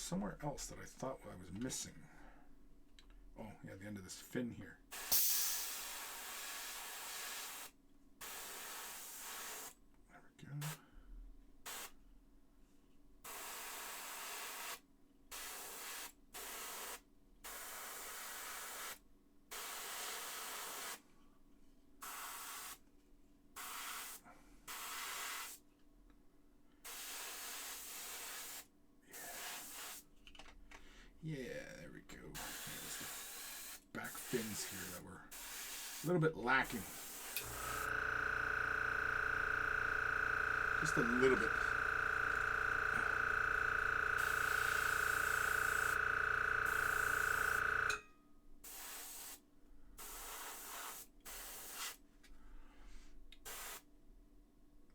was somewhere else that I thought I was missing. Oh, yeah, the end of this fin here. There we go. Yeah, there we go. There's the back fins here that were a little bit lacking. Just a little bit.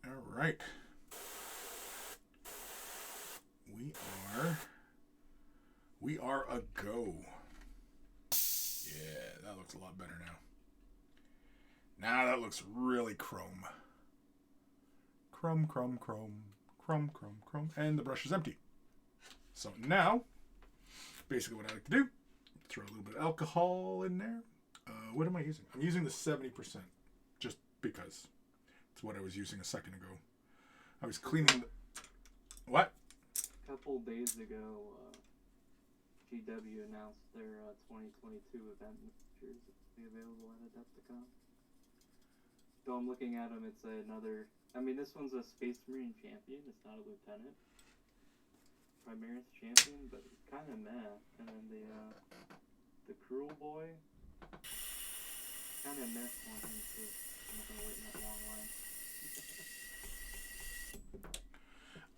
All right. We are a go. Yeah, that looks a lot better now. Now that looks really chrome. Chrome, chrome, chrome, chrome, chrome, chrome. And the brush is empty. So now, basically what I like to do, throw a little bit of alcohol in there. What am I using? I'm using the 70%, just because. It's what I was using a second ago. I was cleaning the... What? A couple days ago, GW announced their 2022 event pictures will be available at Adepticon. So I'm looking at them, it's another... I mean, this one's a Space Marine champion, it's not a lieutenant. Primaris champion, but kind of meh. And then the Cruel Boy, kind of meh on him too. I'm not going to wait in that long line.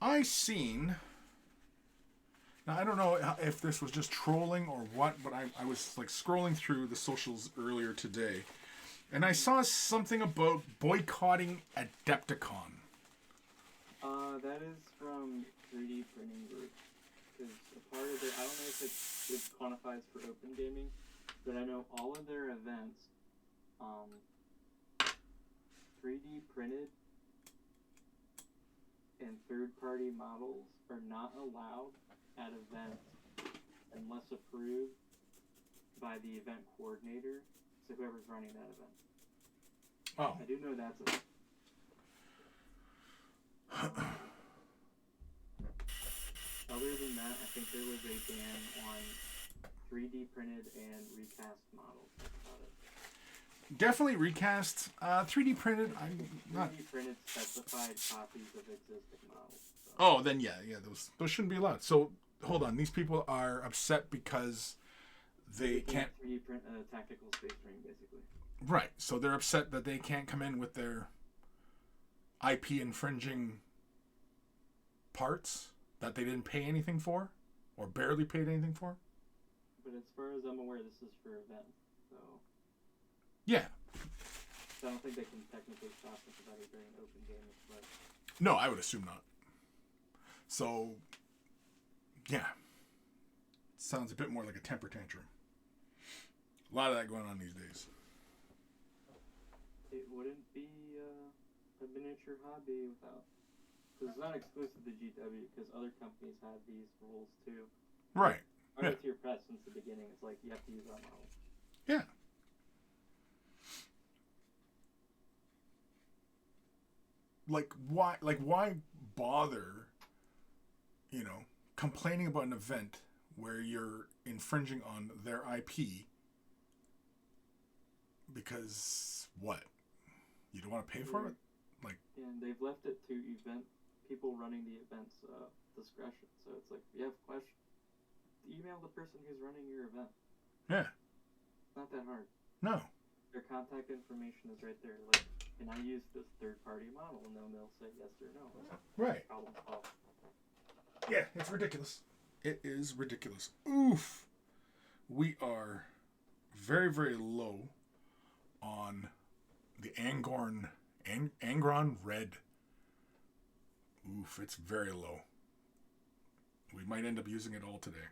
I seen... Now, I don't know if this was just trolling or what, but I was like scrolling through the socials earlier today, and I saw something about boycotting Adepticon. That is from 3D Printing Group. Because a part of it, I don't know if it quantifies for open gaming, but I know all of their events, 3D printed and third-party models are not allowed at events unless approved by the event coordinator, so whoever's running that event. Oh. I do know that's other than that, I think there was a ban on 3D printed and recast models. That's about it. Definitely recast. 3D printed, I'm not... 3D printed specified copies of existing models. So. Oh, then yeah, those shouldn't be allowed. So, hold on, these people are upset because they can't... 3D print a tactical Space Marine, basically. Right, so they're upset that they can't come in with their IP infringing parts that they didn't pay anything for, or barely paid anything for. But as far as I'm aware, this is for events, so... Yeah. So I don't think they can technically stop anybody during open gaming, but... No, I would assume not. So, yeah. Sounds a bit more like a temper tantrum. A lot of that going on these days. It wouldn't be a miniature hobby without... Because it's not exclusive to GW, because other companies have these rules too. Right. Right to your press since the beginning, it's like you have to use our models. Yeah. Why bother, complaining about an event where you're infringing on their IP because what? You don't want to pay for it? And they've left it to people running the event's discretion. So it's like, if you have questions, email the person who's running your event. Yeah. It's not that hard. No. Their contact information is right there. Like, can I use this third-party model? And then they'll say yes or no. Right. Problem solved. Yeah, it's ridiculous. It is ridiculous. Oof. We are very, very low on the Angron Red. Oof, it's very low. We might end up using it all today.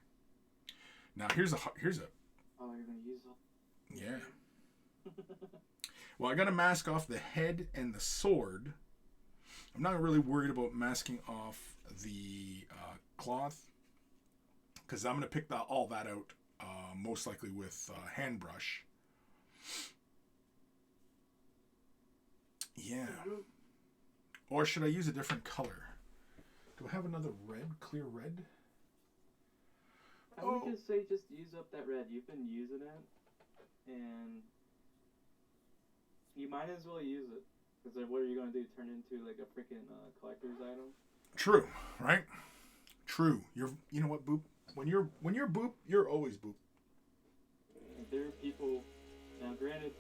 Now here's a Oh, you're gonna use it? Yeah. Well, I got to mask off the head and the sword. I'm not really worried about masking off the cloth. because I'm going to pick all that out, most likely with hand brush. Yeah. Or should I use a different color? Do I have another red, clear red? I would just say just use up that red. You've been using it, and you might as well use it. Because then what are you going to do? Turn it into like a freaking collector's item? True, right? True. You know what, Boop? When you're Boop, you're always Boop. There are people, now granted,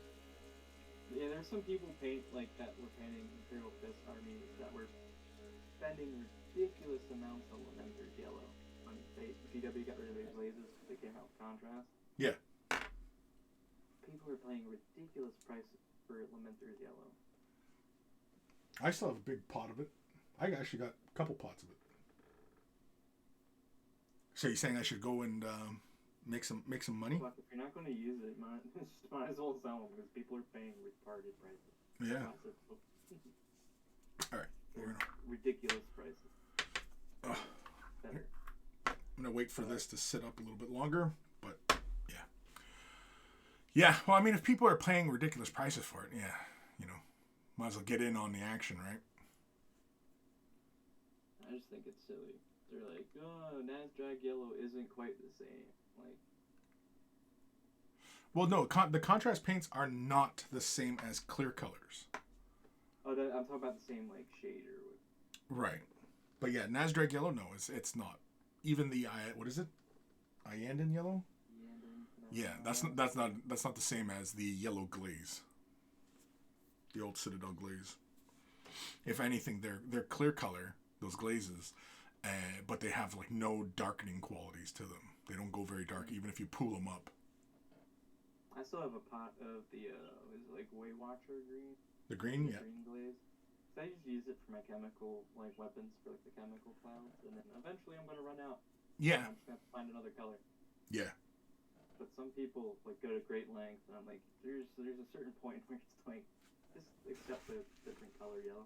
yeah, there's some people like that were painting Imperial Fist armies that were spending ridiculous amounts of Lamenter's yellow. When GW got rid of their glazes, they came out with contrast. Yeah. People are paying ridiculous prices for Lamenter's yellow. I still have a big pot of it. I actually got a couple pots of it. So you're saying I should go and make some money? Well, if you're not going to use it, might as well sell them because people are paying retarded prices. Yeah. All right. We're gonna... ridiculous prices. Better. I'm gonna wait for this to sit up a little bit longer, but yeah. Yeah. Well, I mean, if people are paying ridiculous prices for it, yeah, might as well get in on the action, right? I just think it's silly. They're like, oh, Nazdrag yellow isn't quite the same. Like, well, no, the contrast paints are not the same as clear colors. Oh, I'm talking about the same like shade or. Right, but yeah, Nazdrag yellow, no, it's not. Even the what is it? Iyanden yellow. Yeah, that's not the same as the yellow glaze. The old Citadel glaze. If anything, they're clear color, those glazes, but they have like no darkening qualities to them. They don't go very dark, even if you pull them up. I still have a pot of the is it like Waywatcher green. The green, yeah. Green glaze. So I just use it for my chemical like weapons for like the chemical clouds, and then eventually I'm gonna run out. Yeah. I'm just gonna have to find another color. Yeah. But some people like go to great lengths, and I'm like, there's a certain point where it's like, just accept a different color yellow.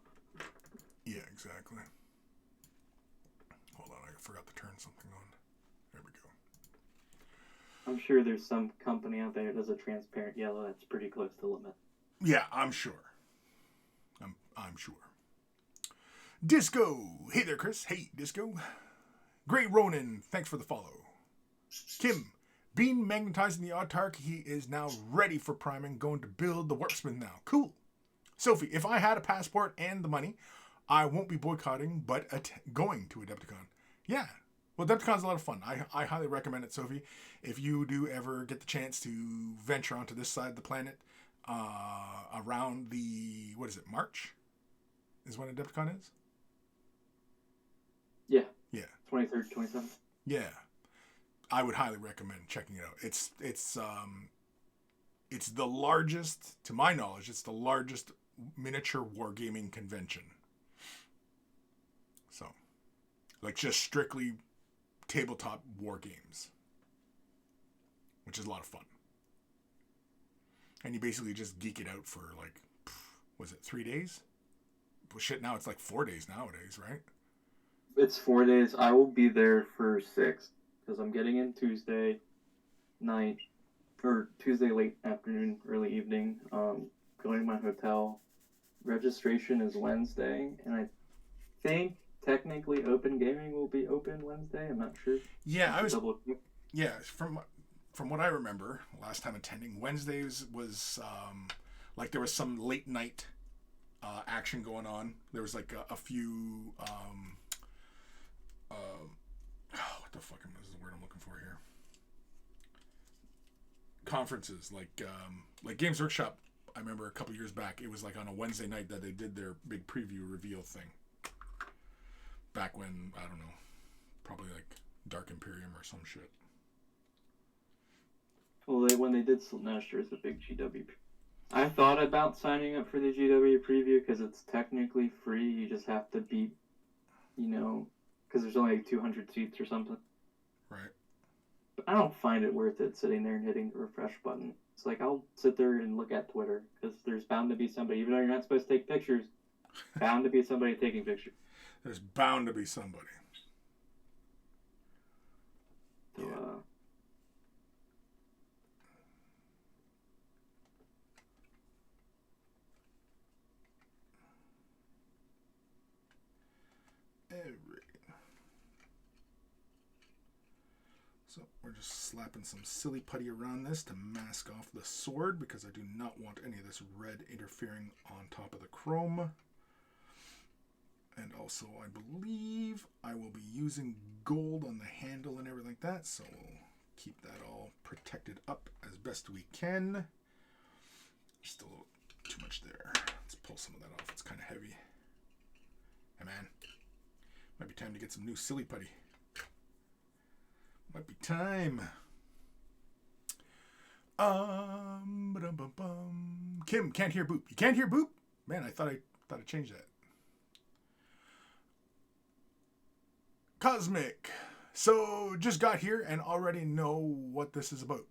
Yeah, exactly. Hold on, I forgot to turn something on. There we go. I'm sure there's some company out there that does a transparent yellow that's pretty close to limit. Yeah, I'm sure. I'm sure. Disco! Hey there, Chris. Hey, Disco. Grey Ronin, thanks for the follow. Kim, Bean magnetizing the Autarch. He is now ready for priming, going to build the Warpsmith now. Cool. Sophie, if I had a passport and the money, I won't be boycotting, but going to Adepticon. Yeah. Well, Adepticon's a lot of fun. I highly recommend it, Sophie. If you do ever get the chance to venture onto this side of the planet, around the, March? Is when Adepticon is? Yeah. Yeah. 23rd, 27th. Yeah. I would highly recommend checking it out. It's the largest, to my knowledge, it's the largest miniature wargaming convention. So, like just strictly tabletop war games, which is a lot of fun. And you basically just geek it out for like, was it 3 days? Well, shit, now it's like 4 days nowadays, right? It's 4 days. I will be there for 6 because I'm getting in Tuesday night or Tuesday late afternoon, early evening. Going to my hotel. Registration is Wednesday, and I think technically Open Gaming will be open Wednesday. I'm not sure. Yeah, yeah, from what I remember, last time attending, Wednesdays was like there was some late night action going on. There was like a few what the fuck is the word I'm looking for here? Conferences like Games Workshop. I remember a couple years back, it was like on a Wednesday night that they did their big preview reveal thing. Back when, I don't know, probably like Dark Imperium or some shit. Well, when they did last year, it's a big GW. I thought about signing up for the GW preview because it's technically free. You just have to beat, because there's only like 200 seats or something. Right. But I don't find it worth it sitting there and hitting the refresh button. It's like I'll sit there and look at Twitter because there's bound to be somebody, even though you're not supposed to take pictures, bound to be somebody taking pictures. There's bound to be somebody. So, So we're just slapping some silly putty around this to mask off the sword because I do not want any of this red interfering on top of the chrome. And also, I believe I will be using gold on the handle and everything like that, so we'll keep that all protected up as best we can. Still too much there. Let's pull some of that off. It's kind of heavy. Hey man, might be time to get some new silly putty. Might be time. Kim, can't hear Boop. You can't hear Boop? Man, I thought I changed that. Cosmic. So just got here and already know what this is about.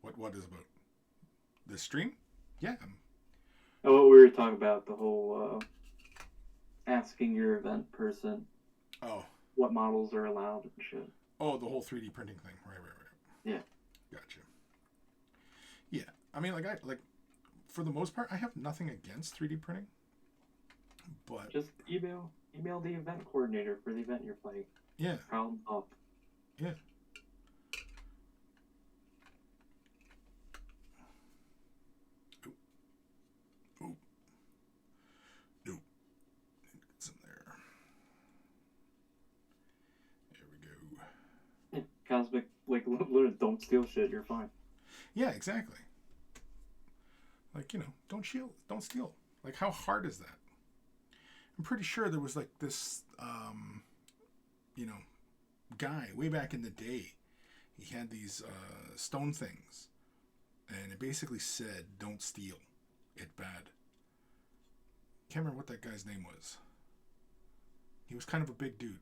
What is about? This stream? Yeah. Oh, what we were talking about, the whole asking your event person. Oh. What models are allowed and shit. Oh, the whole 3D printing thing. Right. Yeah. Gotcha. Yeah. I mean, for the most part, I have nothing against 3D printing. But just email the event coordinator for the event you're playing. Yeah. Problem up. Yeah. Ooh. Nope. It's in there. There we go. Yeah, Cosmic, literally, don't steal shit. You're fine. Yeah, exactly. Don't steal. Like, how hard is that? I'm pretty sure there was this, guy way back in the day. He had these stone things, and it basically said, "Don't steal. It's bad." Can't remember what that guy's name was. He was kind of a big dude,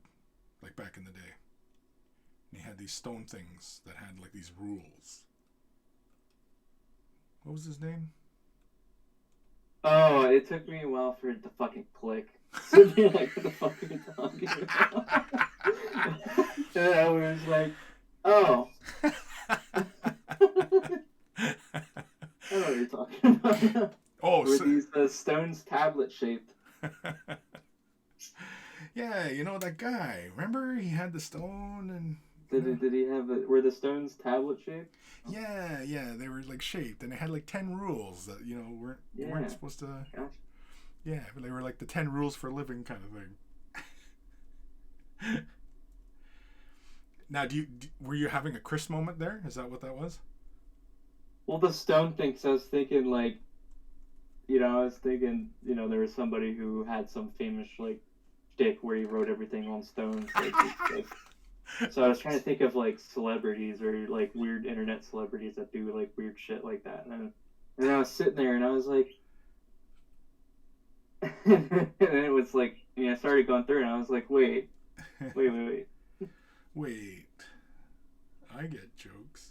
back in the day. And he had these stone things that had these rules. What was his name? Oh, it took me a while for it to fucking click. So you're like, what the fuck are you talking about? And I was like, oh. I know what you're talking about. Oh, were these stones tablet shaped? Yeah, that guy. Remember, he had the stone and. Did he have it? Were the stones tablet shaped? Yeah, they were shaped, and they had 10 rules that weren't supposed to. Gotcha. Yeah, but they were the 10 rules for living kind of thing. Now, were you having a Chris moment there? Is that what that was? Well, the stone thing. So I was thinking there was somebody who had some famous shtick where he wrote everything on stones. So I was trying to think of celebrities or weird internet celebrities that do weird shit like that, and I was sitting there and I was like, and it was I started going through and I was like, wait, I get jokes.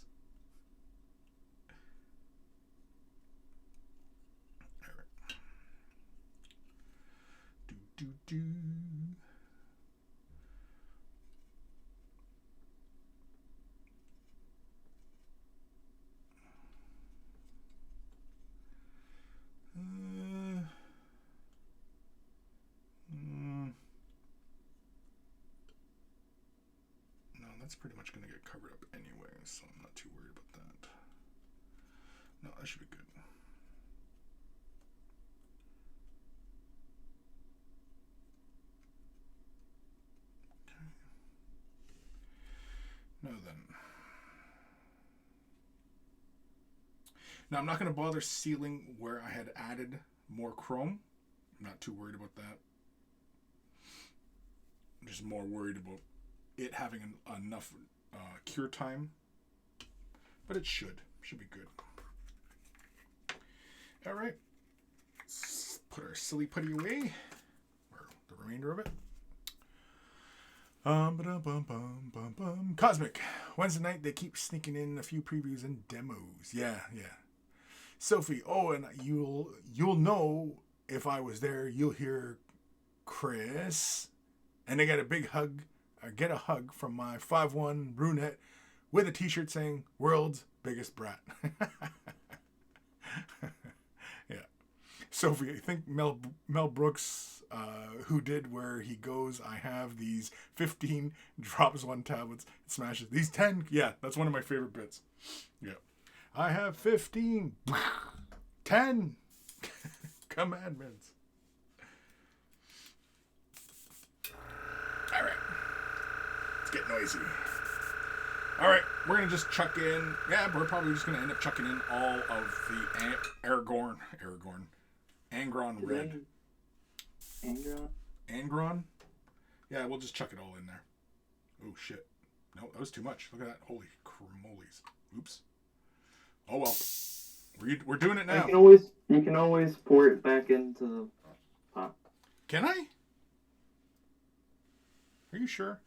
All right. Do. No, that's pretty much going to get covered up anyway, so I'm not too worried about that. No, that should be good. Okay. Now then. Now, I'm not going to bother sealing where I had added more chrome. I'm not too worried about that. I'm just more worried about it having enough cure time. But it should be good. All right. Let's put our silly putty away. Or the remainder of it. Cosmic. Wednesday night, they keep sneaking in a few previews and demos. Yeah. Sophie, and you'll know if I was there. You'll hear Chris, and they got a big hug get a hug from my 5'1" brunette with a t-shirt saying "World's Biggest Brat." Yeah. Sophie, I think Mel Brooks, who did where he goes, I have these 15, drops one tablets, smashes these 10. Yeah, that's one of my favorite bits. Yeah. I have 15, 10 commandments. All right. Let's get noisy. All right, we're going to just chuck in. Yeah, we're probably just going to end up chucking in all of the Angron Red. Angron? Yeah, we'll just chuck it all in there. Oh, shit. No, that was too much. Look at that. Holy cramolies. Oops. Oh, well. We're doing it now. You can always pour it back into the pot. Can I? Are you sure?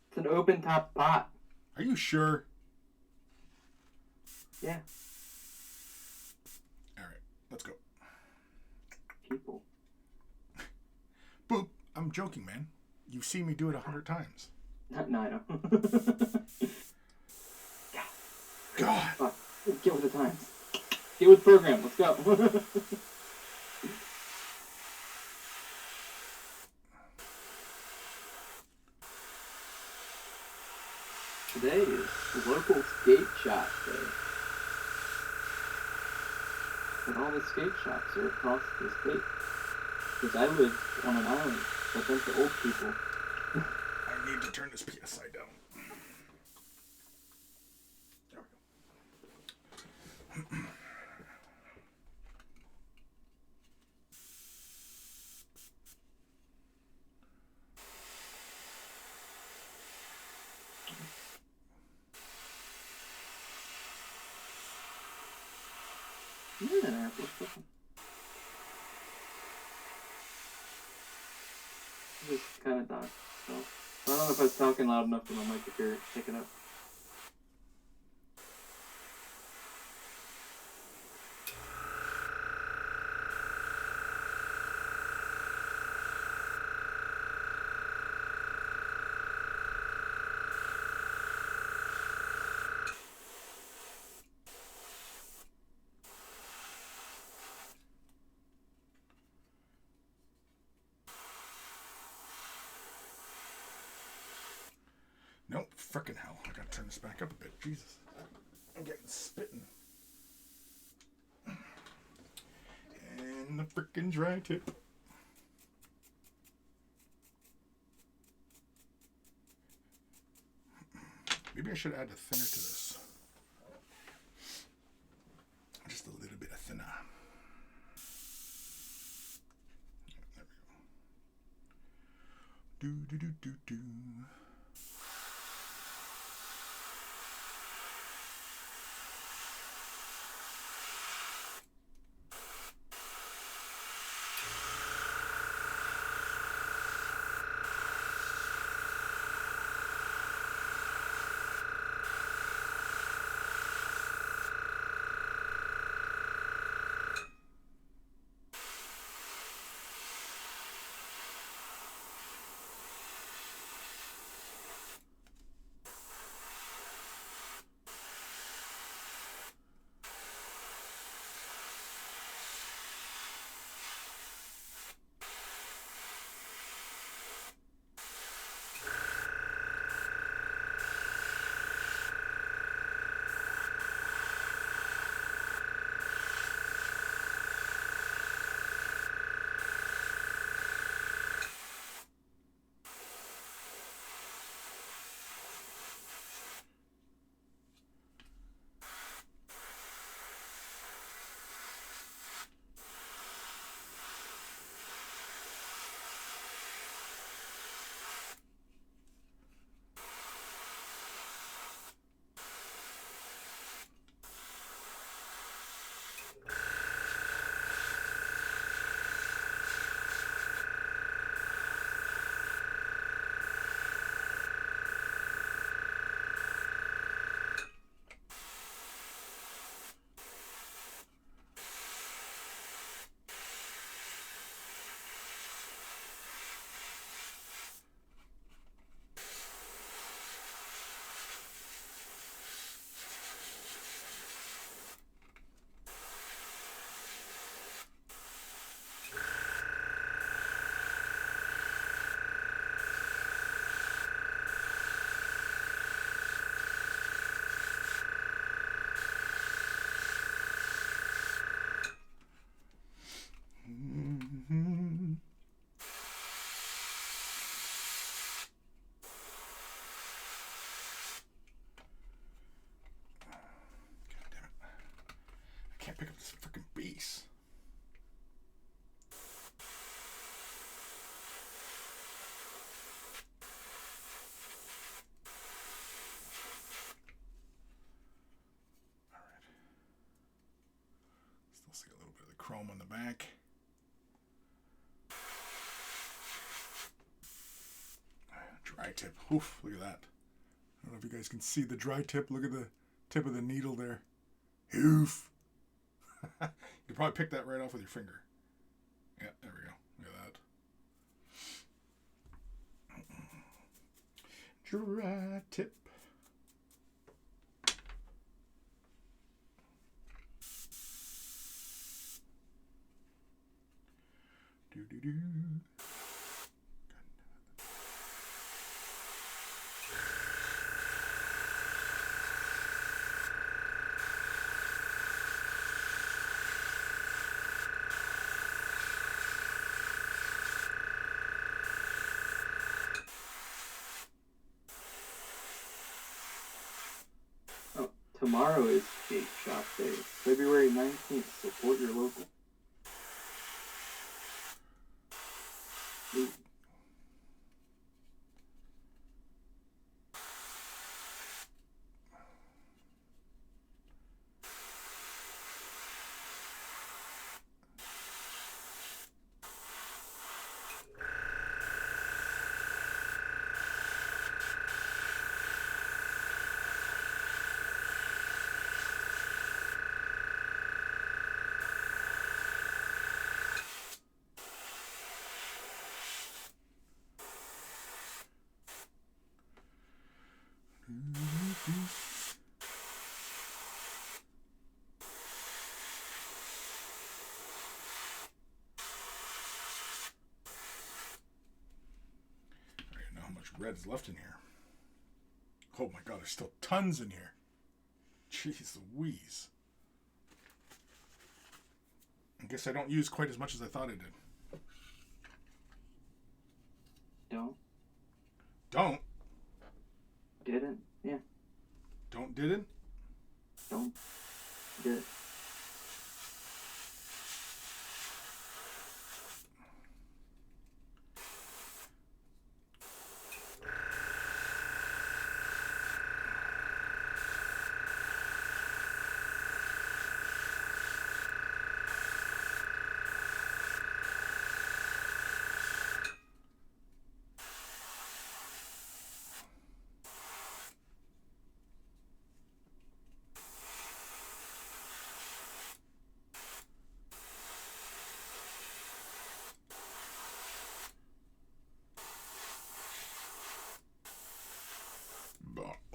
It's an open top pot. Are you sure? Yeah. All right, let's go. People. Boop. I'm joking, man. You've seen me do it 100 times. No, I don't. God. Get with the times. Get with the program. Let's go. Today is local skate shop day. And all the skate shops are across the state. Because I live on an island, but a bunch of old people. I need to turn this PSI down. There we go. Yeah, what's up? Just kind of died. So I don't know if I was talking loud enough for my mic if you're picking up. Nope, frickin' hell. I gotta turn this back up a bit. Jesus. I'm getting spitting. And the frickin' dry tip. Maybe I should add a thinner to this. Just a little bit of thinner. There we go. Do. can't pick up this freaking base. Alright. Still see a little bit of the chrome on the back. Dry tip. Oof, look at that. I don't know if you guys can see the dry tip. Look at the tip of the needle there. Oof. You probably pick that right off with your finger. Yeah, there we go. Look at that. Dry tip. Do-do-do. Tomorrow is Skate Shop Day. February 19th. Support your local. Ooh. Red is left in here. Oh my god, there's still tons in here. Jeez Louise. I guess I don't use quite as much as I thought I did. Don't? Didn't? Yeah. Didn't? Don't. Did.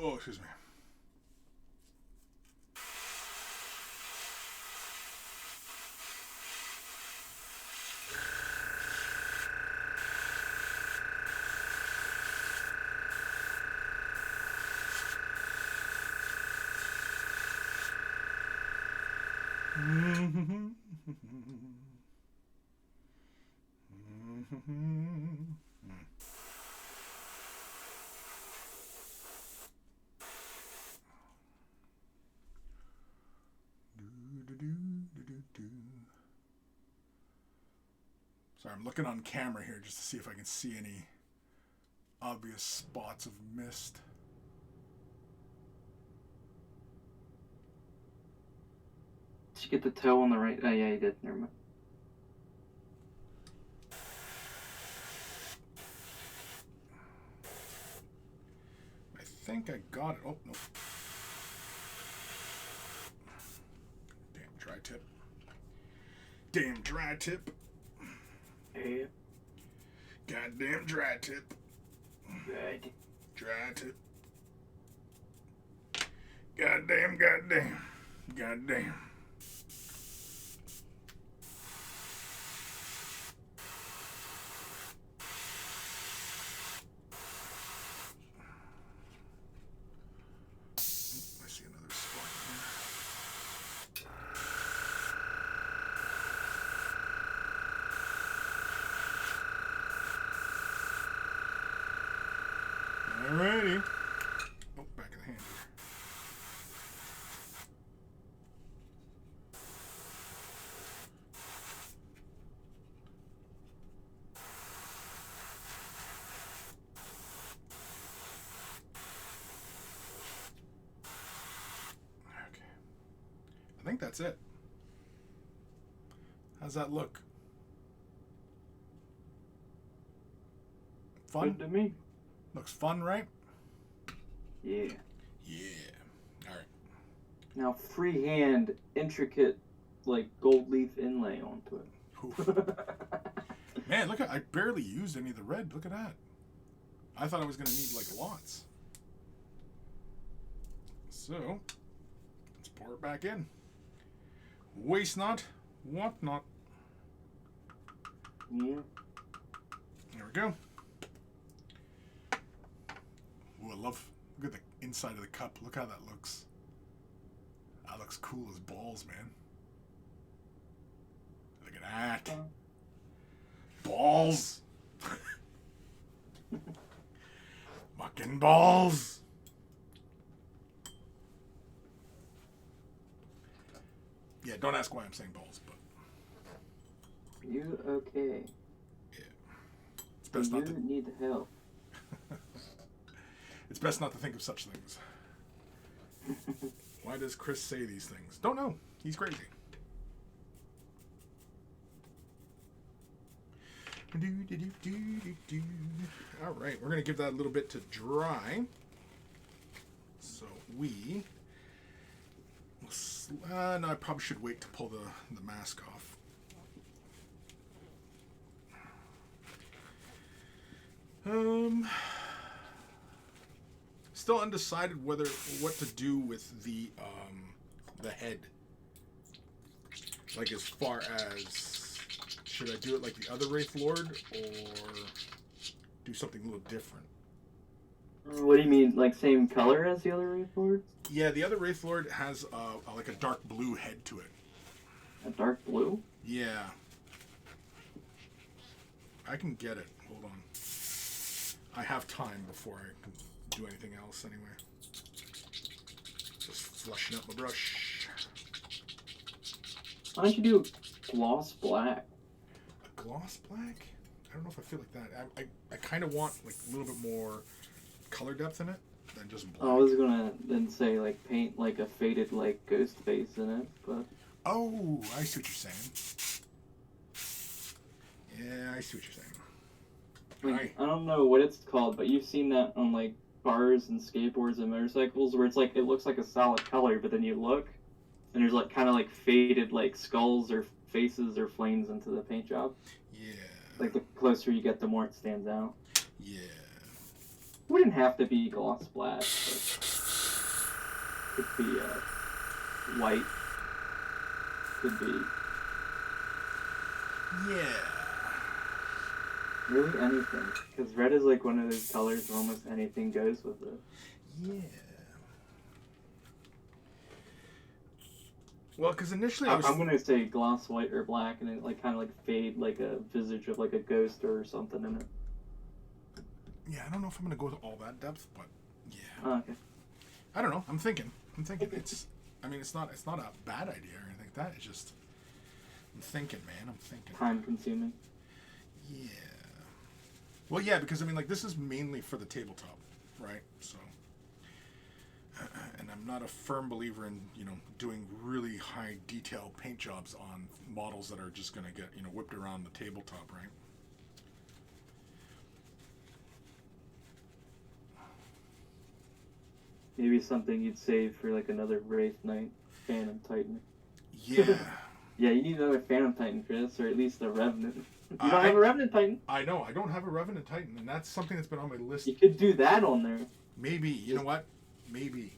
Oh, excuse me. Sorry, I'm looking on camera here just to see if I can see any obvious spots of mist. Did you get the toe on the right? Oh, yeah, you did. Never mind. I think I got it. Oh, no. Damn dry tip. Damn dry tip. Yeah. Goddamn dry tip. Good. Dry tip. Goddamn, goddamn. Goddamn. I see another spot here. Alrighty. Oh, back of the hand here. think that's it. How's that look? Fun? Good to me. Looks fun, right? Yeah. Yeah. All right. Now freehand, intricate, like gold leaf inlay onto it. Oof. Man, look at I barely used any of the red. Look at that. I thought I was gonna need like lots. So let's pour it back in. Waste not, want not. Yeah. There we go. Ooh, I love. Look at the inside of the cup. Look how that looks. That looks cool as balls, man. Look at that. Balls. Fucking balls. Yeah, don't ask why I'm saying balls, but You okay? yeah, it's best not to. You need help. It's best not to think of such things. Why does Chris say these things? Don't know. He's crazy. All right, we're going to give that a little bit to dry. So we... no, I probably should wait to pull the mask off. Still undecided what to do with the head. Like as far as should I do it like the other Wraith Lord or do something a little different? What do you mean, like same color as the other Wraith Lord? Yeah, the other Wraith Lord has like a dark blue head to it. A dark blue? Yeah. I can get it. Hold on. I have time before I can do anything else anyway. Just flushing up my brush. Why don't you do gloss black? A gloss black? I don't know if I feel like that. I kind of want like a little bit more color depth in it than just black. I was gonna then say like paint like a faded like ghost face in it, but Oh, I see what you're saying. Yeah, I see what you're saying. like, I don't know what it's called, but you've seen that on like cars and skateboards and motorcycles where it's like it looks like a solid color, but then you look and there's like kind of like faded like skulls or faces or flames into the paint job. Yeah. Like the closer you get, the more it stands out. Yeah. Wouldn't have to be gloss black, but could be white. Could be Yeah. really anything, because red is like one of those colors where almost anything goes with it. Yeah. Well, because initially I'm gonna say gloss white or black, and it like kind of like fade like a visage of like a ghost or something in it. Yeah, I don't know if I'm gonna go to all that depth, but yeah. Oh, okay. I don't know. I'm thinking. It's. I mean, it's not a bad idea or anything like that. It's just. I'm thinking, man. I'm thinking. Time consuming. Yeah. Well, yeah, because I mean, like, this is mainly for the tabletop, right? So. And I'm not a firm believer in, doing really high detail paint jobs on models that are just gonna get, whipped around the tabletop, right? Maybe something you'd save for like another Wraith Knight Phantom Titan. Yeah. Yeah, you need another Phantom Titan for this, or at least a Revenant. You don't have a Revenant Titan. I know. I don't have a Revenant Titan, and that's something that's been on my list. You could do that on there. Maybe. You know what? Maybe.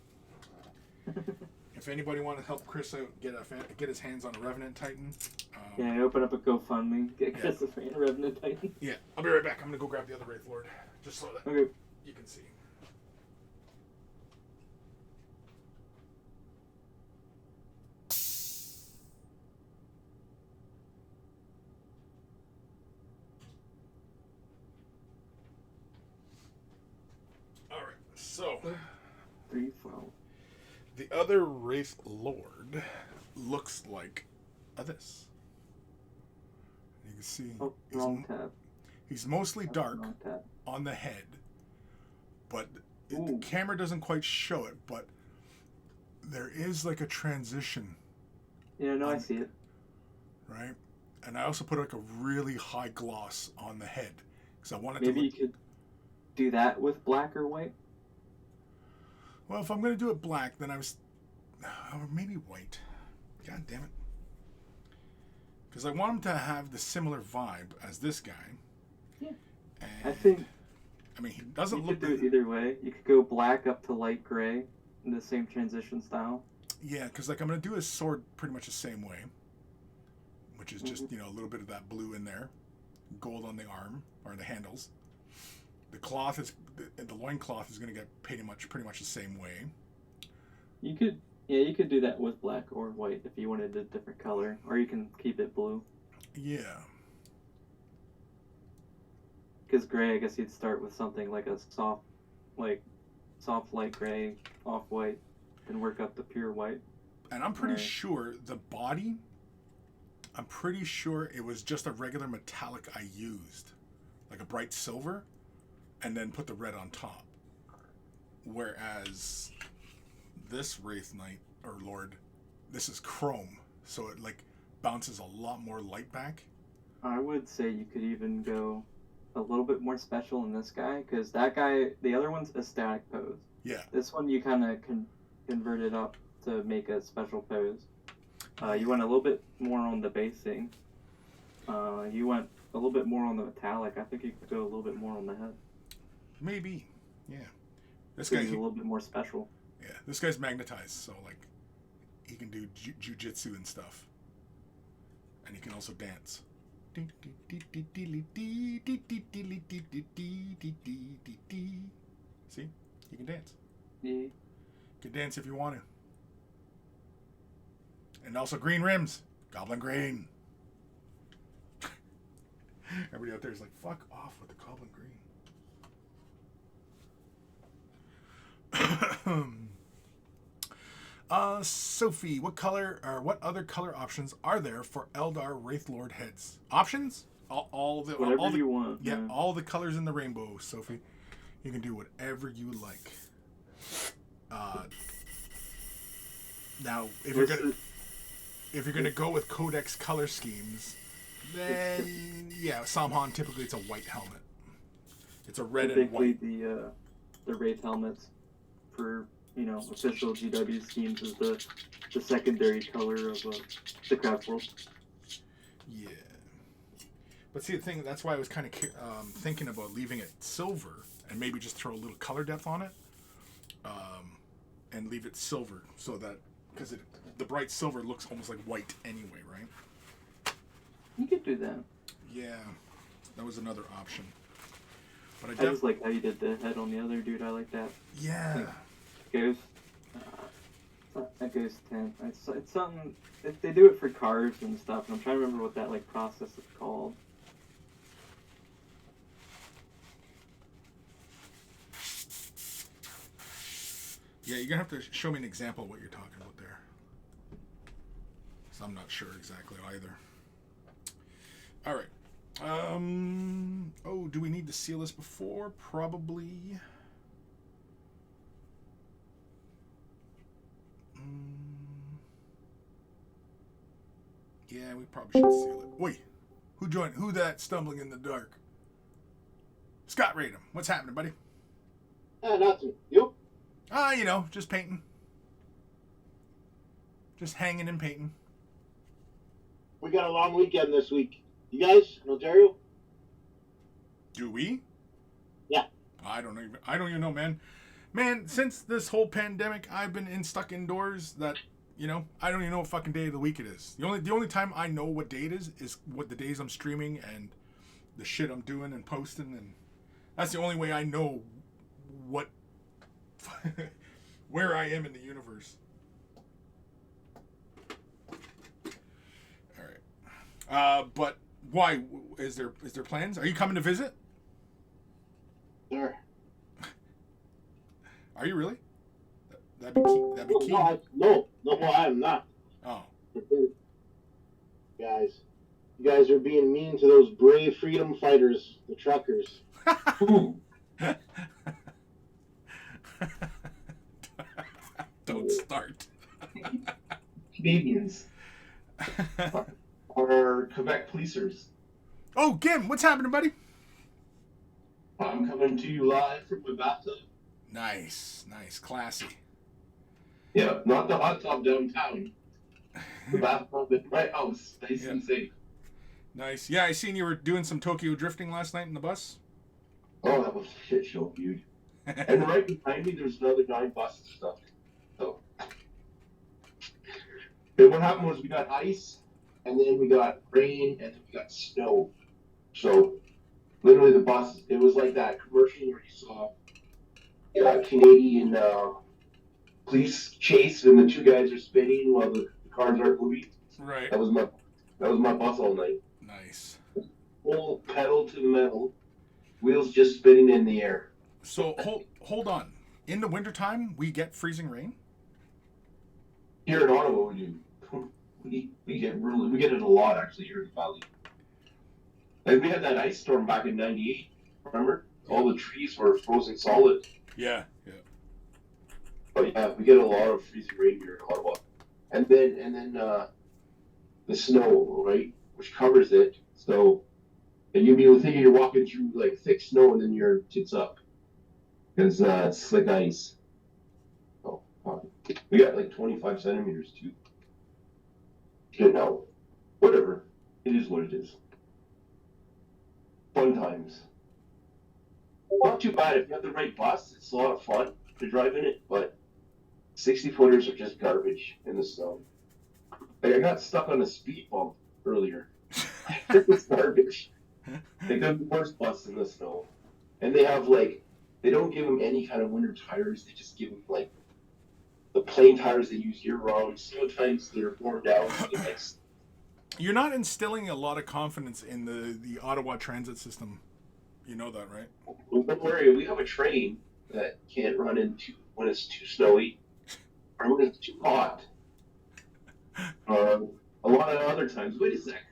If anybody want to help Chris out, get his hands on a Revenant Titan. Yeah, open up a GoFundMe. Get Chris a Revenant Titan. Yeah, I'll be right back. I'm going to go grab the other Wraith Lord, just so that Okay. you can see. Alright, so 312. the other Wraith Lord looks like this. You can see Wrong tab. he's mostly dark Wrong tab. on the head, but the camera doesn't quite show it, but there is like a transition Yeah, no, I see it. Right? And I also put like a really high gloss on the head because I wanted Maybe to you look. could do that with black or white. Well, if I'm going to do it black, then or maybe white. God damn it. Because I want him to have the similar vibe as this guy. Yeah. And, I think I mean, he you doesn't look. could do it either way. You could go black up to light gray in the same transition style. Yeah, because like I'm going to do his sword pretty much the same way, which is just Mm-hmm. a little bit of that blue in there, gold on the arm or the handles. The cloth is the loin cloth is going to get pretty much the same way. You could, yeah, you could do that with black or white if you wanted a different color, or you can keep it blue. Yeah. Because gray, I guess you'd start with something like a like soft light gray, off white, then work up to pure white. And I'm pretty Right. sure the body, I'm pretty sure it was just a regular metallic I used, like a bright silver, and then put the red on top. Whereas this Wraith Knight or Lord, this is chrome, so it like bounces a lot more light back. I would say you could even go a little bit more special in this guy, because that guy, the other one's a static pose. Yeah. This one you kind of convert it up to make a special pose. You went a little bit more on the basing. You went a little bit more on the metallic. I think you could go a little bit more on the head. Maybe. Yeah. This So guy. he's a little bit more special. Yeah. This guy's magnetized, so like he can do jujitsu and stuff, and he can also dance. See, he can dance. Yeah. You can dance if you want to. And also green rims, Goblin Green. Everybody out there is like, fuck off with the Goblin Green. Sophie, what other color options are there for Eldar Wraithlord heads? Options? All the Whatever all the you want. yeah, all the colors in the rainbow, Sophie. You can do whatever you like. Now, if you're gonna go with Codex color schemes, then yeah, Samhan typically it's a white helmet. It's a red and Typically, white. the Wraith helmets for official GW schemes is the secondary color of the craft world. Yeah. But see, the thing, that's why I was kind of thinking about leaving it silver and maybe just throw a little color depth on it, and leave it silver so that, because the bright silver looks almost like white anyway, right? You could do that. Yeah, that was another option. But I just like how you did the head on the other dude. I like that. Yeah. Ghost. A ghost tent. It's something. If they do it for cars and stuff, and I'm trying to remember what that process is called. Yeah, you're gonna have to show me an example of what you're talking about there. So I'm not sure exactly either. All right. Oh, do we need to seal this before? Probably. Yeah, we probably should seal it. Wait, who that stumbling in the dark? Scott Radom, what's happening, buddy? Nothing. You? Just painting. Just hanging and painting. We got a long weekend this week. You guys in Ontario? Do we? Yeah. I don't even know, man. Man, since this whole pandemic, I've been stuck indoors that, I don't even know what fucking day of the week it is. The only time I know what day it is what the days I'm streaming and the shit I'm doing and posting, and that's the only way I know what where I am in the universe. All right. But why is there plans? Are you coming to visit? Sure. Are you really? That'd be key. That'd be key. No, I'm not. Oh. Guys, you guys are being mean to those brave freedom fighters, the truckers. Don't start. Canadians. Our Quebec policers. Oh, Gim, what's happening, buddy? I'm coming to you live from my bathtub. Nice, classy. Yeah, not the hot tub downtown. The bathtub at my house, nice and safe. Nice. Yeah, I seen you were doing some Tokyo drifting last night in the bus. Oh, that was a shit show, dude. And right behind me, there's another 9 buses stuck. So, and what happened was we got ice, and then we got rain, and then we got snow. So, literally the bus, it was like that commercial where you saw Canadian police chase, and the 2 guys are spinning while the cars aren't moving. Right. That was my bus all night. Nice. Full pedal to the metal, wheels just spinning in the air. So hold on. In the wintertime, we get freezing rain? Here in Ottawa, we do. We get it a lot actually here in the valley. Like we had that ice storm back in '98. Remember? All the trees were frozen solid. Yeah. But yeah, we get a lot of freezing rain here in Ottawa. And then the snow, right, which covers it. So, and you'd be thinking you're walking through like thick snow, and then your tits up because it's slick ice. Oh, we got like 25 centimeters too. You know, whatever. It is what it is. Fun times. Not too bad if you have the right bus. It's a lot of fun to drive in it, but 60-footers are just garbage in the snow. Like I got stuck on a speed bump earlier. It's garbage. They got the worst bus in the snow, and they have they don't give them any kind of winter tires. They just give them like the plain tires they use year round. Sometimes they're worn down. You're not instilling a lot of confidence in the Ottawa transit system. You know that, right? Well, don't worry. We have a train that can't run when it's too snowy or when it's too hot. A lot of other times. Wait a sec.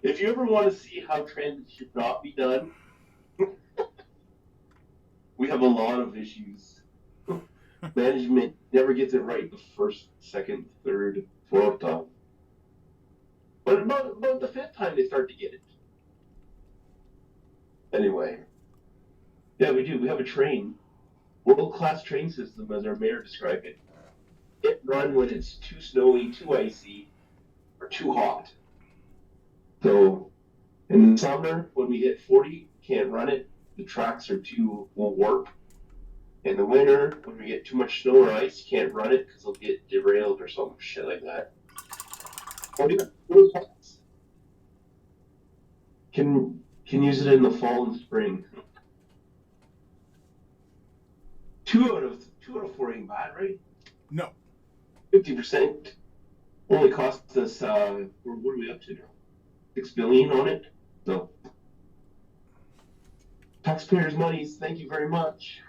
If you ever want to see how transit should not be done, we have a lot of issues. Management never gets it right the first, second, third, fourth time. But about the 5th time they start to get it. Anyway. Yeah, we do. We have a train. World-class train system, as our mayor described it. It run when it's too snowy, too icy, or too hot. So, in the summer, when we hit 40, can't run it. The tracks will warp. In the winter, when we get too much snow or ice, can't run it because it'll get derailed or some shit like that. Can use it in the fall and spring. 2 out of 4 ain't bad, right? No. 50% only cost us. What are we up to now? $6 billion on it. So taxpayers' monies. Thank you very much.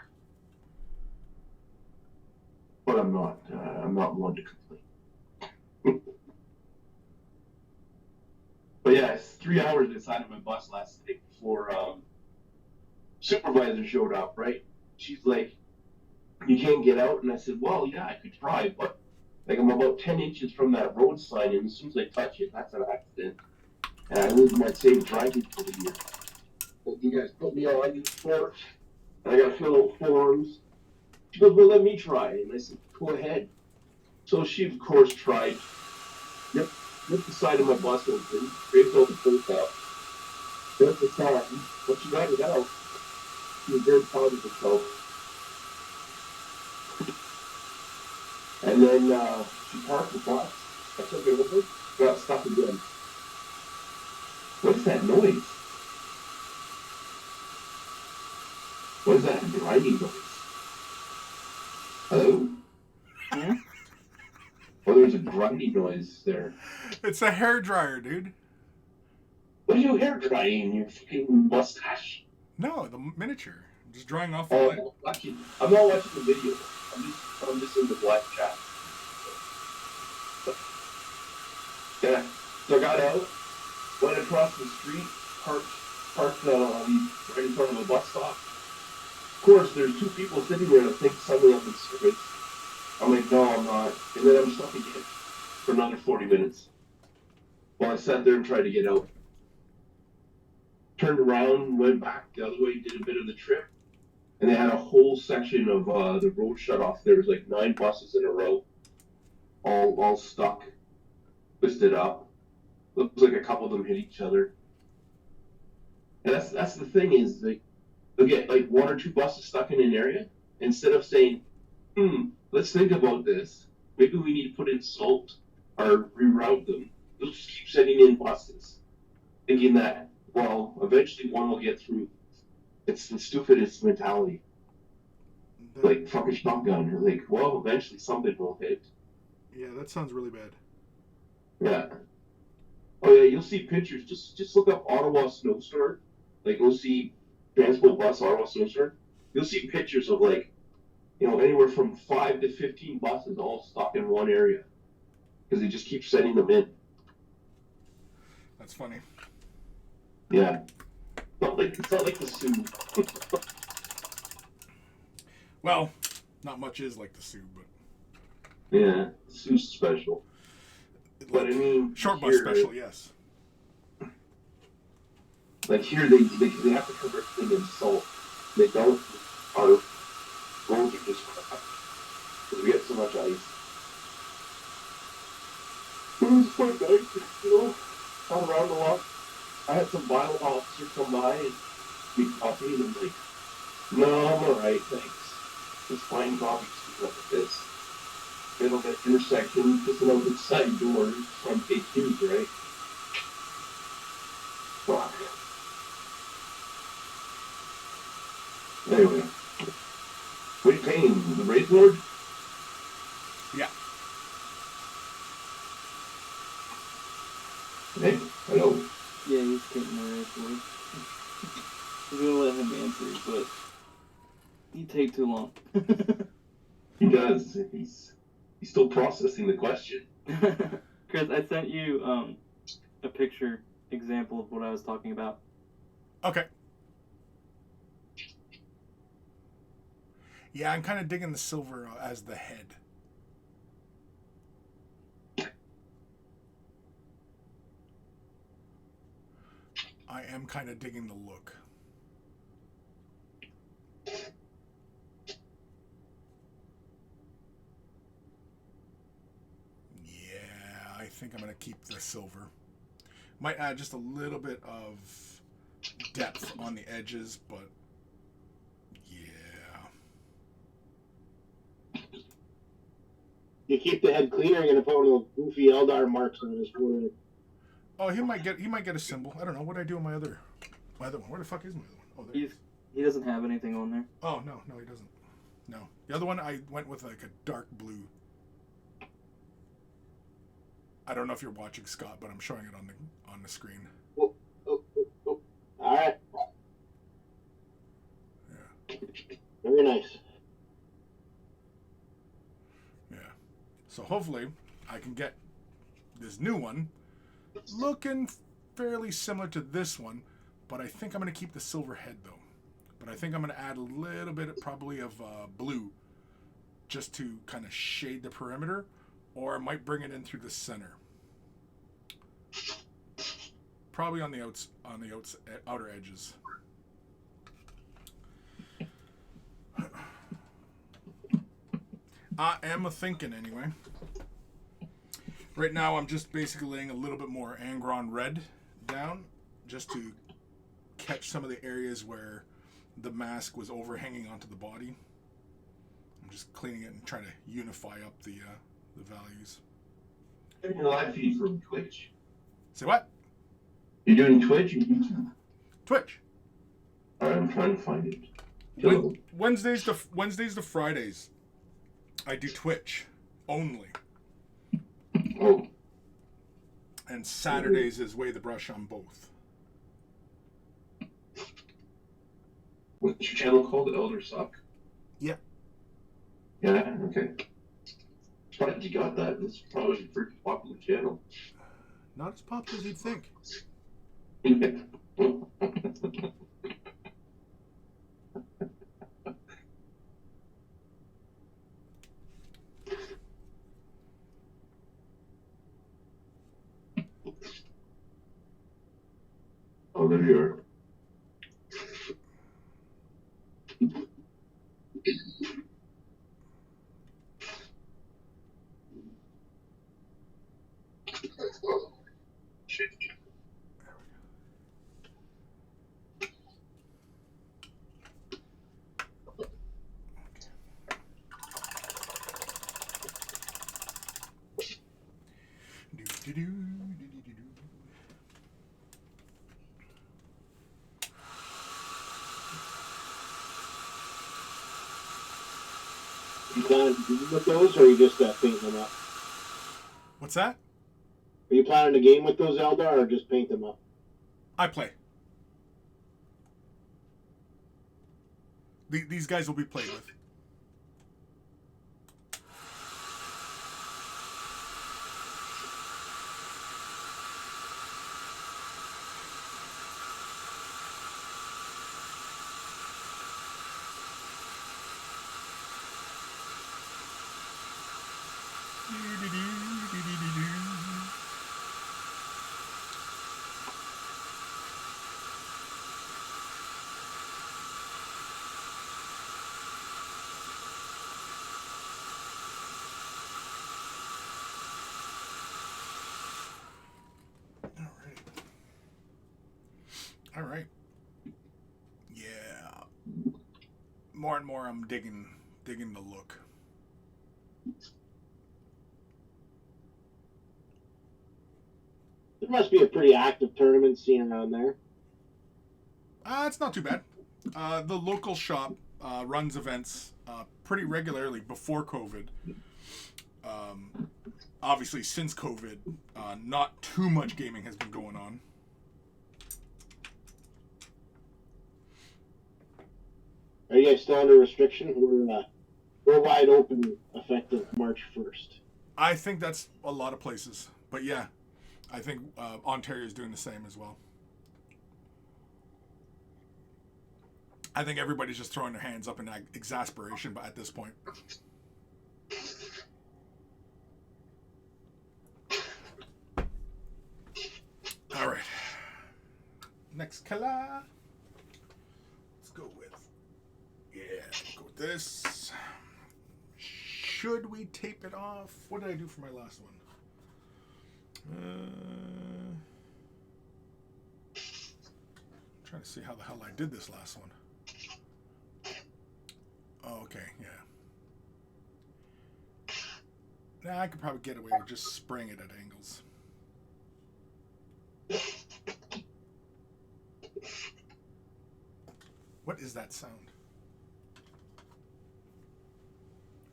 But I'm not one to complain. But yeah, it's 3 hours inside of my bus last night before supervisor showed up, right? She's like, you can't get out. And I said, well, yeah, I could try, but I'm about 10 inches from that road sign, and as soon as I touch it, that's an accident. And I lose my safe driving for the year. So you guys put me on these sports, and I got to fill out forms. She goes, well, let me try. And I said, go ahead. So she, of course, tried. Ripped the side of my bus open, scraped all the post out. Built the sign. But she got it out. She was very proud of herself. And then she parked the bus. I took it over, got stuck again. What is that noise? What is that grinding noise? Hello? Hmm? Oh, there's a grinding noise there. It's a hairdryer, dude. What are you hair drying? Your fucking mustache? No, the miniature. I'm just drying off the Oh, light. I'm not watching the video. I'm just in the black chat. Yeah, so I got out, went across the street, parked right in front of a bus stop. Of course, there's 2 people sitting there that think suddenly I'm in service. I'm like, no, I'm not. And then I'm stuck again. sat there and tried to get out. Turned around, went back the other way, did a bit of the trip, and they had a whole section of the road shut off. There was like 9 buses in a row, all stuck, twisted up. Looks like a couple of them hit each other. And that's the thing is they'll get like 1 or 2 buses stuck in an area. Instead of saying, let's think about this. Maybe we need to put in salt or reroute them. They'll just keep sending in buses, thinking that, well, eventually one will get through. It's the stupidest mentality. Like fucking shotgun. You're like, well, eventually something will hit. Yeah, that sounds really bad. Yeah. Oh yeah, you'll see pictures. Just look up Ottawa snowstorm. Like go see transport bus Ottawa snowstorm. You'll see pictures of like, anywhere from 5 to 15 buses all stuck in one area because they just keep sending them in. That's funny. Yeah. It's not like the Sioux. Well, not much is like the Sioux, but Yeah, the Sioux's special. But I mean, short bus here, special, yes. Like here, they have to cover everything in salt. They don't. Our roads are just crap because we get so much ice. It was quite nice, all around the lot. I had some bylaw officer come by and be coffee, and I'm like, no, I'm alright, thanks. Just fine coffee, something like this. Middle of that intersection, just an open side door from KQ's, right? Fuck. Anyway. What are you paying? The raid lord? Yeah. Hey, hello. Yeah, he's getting the right word. We're gonna let him answer, but he'd take too long. He does. He's still processing the question. Chris, I sent you a picture example of what I was talking about. Okay. Yeah, I'm kind of digging the silver as the head. I am kind of digging the look. Yeah, I think I'm going to keep the silver. Might add just a little bit of depth on the edges, but yeah. You keep the head clean, or you're gonna put one of those goofy Eldar marks on his forehead. Oh, he might get a symbol. I don't know. What did I do on my other one? Where the fuck is my other one? Oh, there. He doesn't have anything on there. Oh no, he doesn't. No, the other one I went with like a dark blue. I don't know if you're watching, Scott, but I'm showing it on the screen. Oh. All right. Yeah. Very nice. Yeah. So hopefully I can get this new one looking fairly similar to this one, but I think I'm going to keep the silver head though. But I think I'm going to add a little bit probably of blue just to kind of shade the perimeter, or I might bring it in through the center. Probably on the outer edges. I am a thinking anyway. Right now I'm just basically laying a little bit more Angron red down just to catch some of the areas where the mask was overhanging onto the body. I'm just cleaning it and trying to unify up the values. You're doing a live feed from Twitch. Say what? You're doing Twitch or YouTube? Twitch. I'm trying to find it. Wednesdays to Fridays, I do Twitch only. Oh. And Saturdays is Way the Brush on both. What's your channel called? Elder Suck? Yeah. Yeah, okay. Surprised you got that. This is probably a pretty popular channel. Not as popular as you'd think. There you are. You planning to game with those, or are you just painting them up? What's that? Are you planning to game with those Eldar, or just paint them up? I play. These guys will be played with. All right. Yeah. More and more, I'm digging the look. There must be a pretty active tournament scene around there. It's not too bad. The local shop runs events pretty regularly before COVID. Obviously, since COVID, not too much gaming has been going on. Are you guys still under restriction? We're wide open effective March 1st. I think that's a lot of places. But yeah, I think Ontario is doing the same as well. I think everybody's just throwing their hands up in exasperation at this point. All right. Next color. Let's go with... Yeah, go with this. Should we tape it off? What did I do for my last one? I'm trying to see how the hell I did this last one. Oh, okay, yeah. Nah, I could probably get away with just spraying it at angles. What is that sound?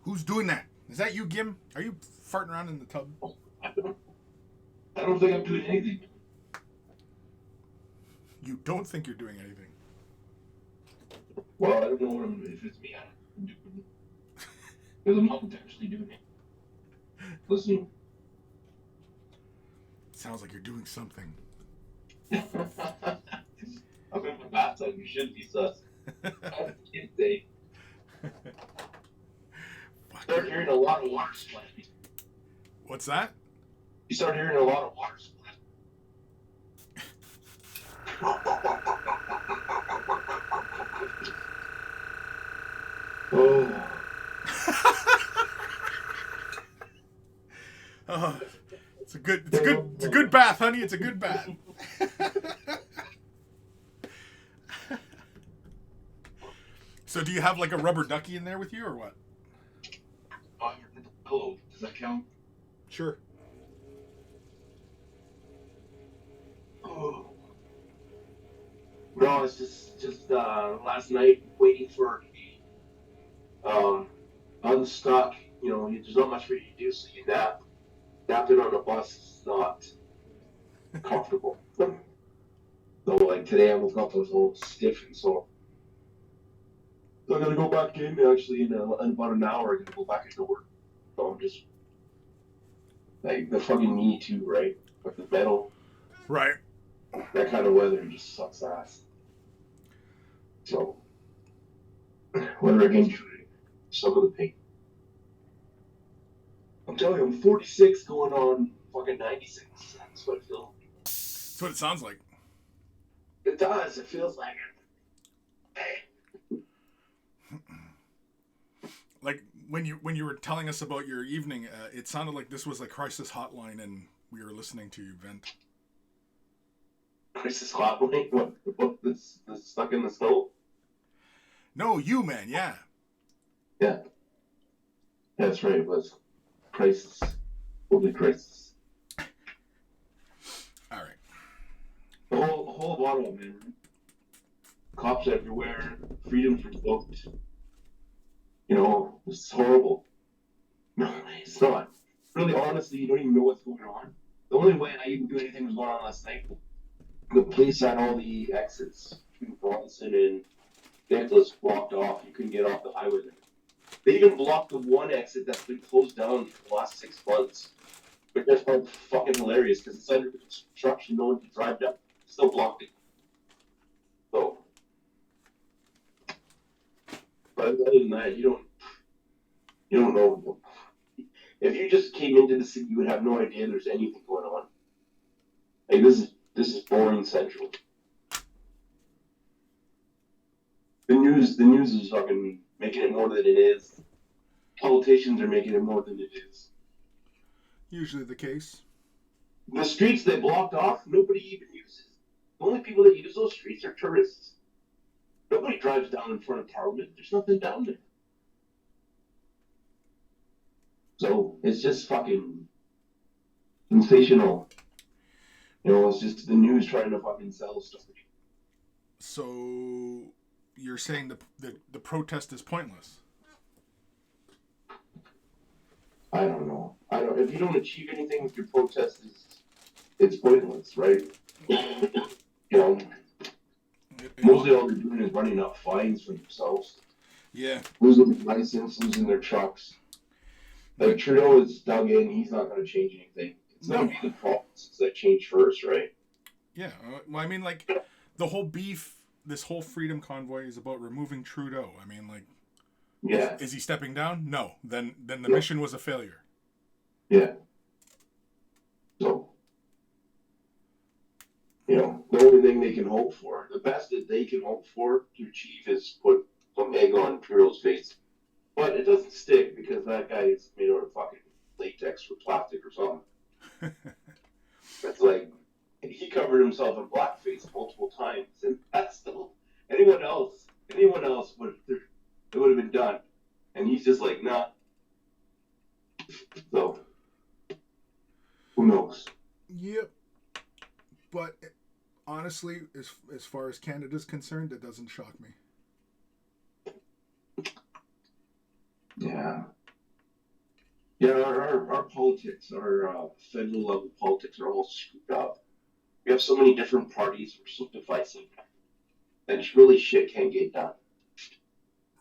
Who's doing that? Is that you, Gim? Are you farting around in the tub? I don't think I'm doing anything. You don't think you're doing anything? Well, I don't know what I'm doing. If it's me, I'm doing it. Because I'm not potentially doing it. Listen. Sounds like you're doing something. I'm in my bathtub. You should be sus. I can't say. Start hearing a lot of water splashing. What's that? You start hearing a lot of water splashing. Oh. Oh, it's a good bath, honey. It's a good bath. So, do you have like a rubber ducky in there with you, or what? Oh, hello. Does that count? Sure. Oh. No, it's just last night waiting for unstuck. You know, there's not much for you to do, so you nap. Napping on the bus is not comfortable. So, like today, I woke up, I was all stiff and sore. So I'm gonna go back in actually in about an hour. I'm gonna go back into work. So I'm just like the fucking knee too, right? Like the metal. Right. That kind of weather just sucks ass. So whether I can some of the pain. I'm telling you, I'm 46 going on fucking 96. That's what I feel. That's what it sounds like. It does. It feels like it. Like when you were telling us about your evening, it sounded like this was a crisis hotline, and we were listening to you vent. Crisis hotline? What? This stuck in the snow? No, you man, yeah. Yeah. That's right. It was crisis. Holy crisis. All right. The whole bottle, man. Cops everywhere. Freedom's revoked. You know, it's horrible. No, it's not. Really, honestly, you don't even know what's going on. The only way I even knew anything was going on last night, the police had all the exits between Bronson and Nicholas blocked off. You couldn't get off the highway there. They even blocked the one exit that's been closed down for the last 6 months. Which I found fucking hilarious because it's under construction. No one can drive down. Still blocked it. So, but other than that, you don't know. If you just came into the city, you would have no idea there's anything going on. Like this is boring central. The news is fucking making it more than it is. Politicians are making it more than it is. Usually the case. The streets they blocked off, nobody even uses. The only people that use those streets are tourists. Nobody drives down in front of Parliament. There's nothing down there. So it's just fucking sensational. You know, it's just the news trying to fucking sell stuff. So you're saying the protest is pointless? I don't know. If you don't achieve anything with your protest, it's pointless, right? You know, mostly all they're doing is running up fines for themselves. Yeah. Losing their license, losing their trucks. Like Trudeau is dug in, he's not going to change anything. It's going to be the provinces that change first, right? Yeah. Well, I mean, like, the whole beef, this whole freedom convoy is about removing Trudeau. I mean, like, yeah. Is he stepping down? No. Then the mission was a failure. Yeah. So, you know, the only thing they can hope for, the best that they can hope for to achieve is put some egg on Trudeau's face. But it doesn't stick because that guy is made out of fucking latex or plastic or something. It's like, he covered himself in blackface multiple times, and that's still, anyone else would have been done. And he's just like, nah. So, who knows? Yep. But honestly, as far as Canada's concerned, it doesn't shock me. Yeah. Yeah, our politics, our federal level politics are all screwed up. We have so many different parties. We're so divisive. And really shit can't get done.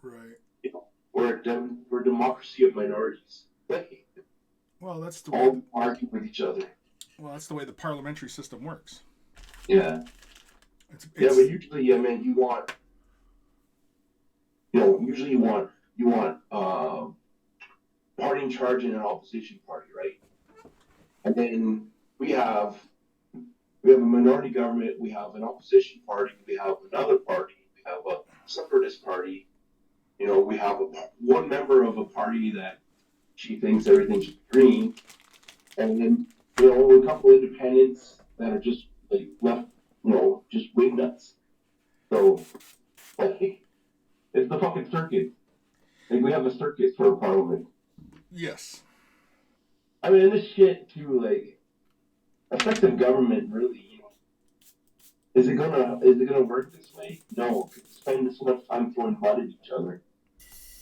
Right. You know, we're a democracy of minorities. Well, that's the all way. argue with each other. Well, that's the way the parliamentary system works. Yeah. Yeah, but usually, I mean, you want party in charge and an opposition party, right? And then we have a minority government, we have an opposition party, we have another party, we have a separatist party. You know, we have one member of a party that she thinks everything's green, and then a couple independents that are just like left, just wing nuts. So, like, it's the fucking circus. Like, we have a circus for a parliament. Yes. I mean, this shit too, like, effective government really, is it gonna work this way? No, spending so much time throwing mud at each other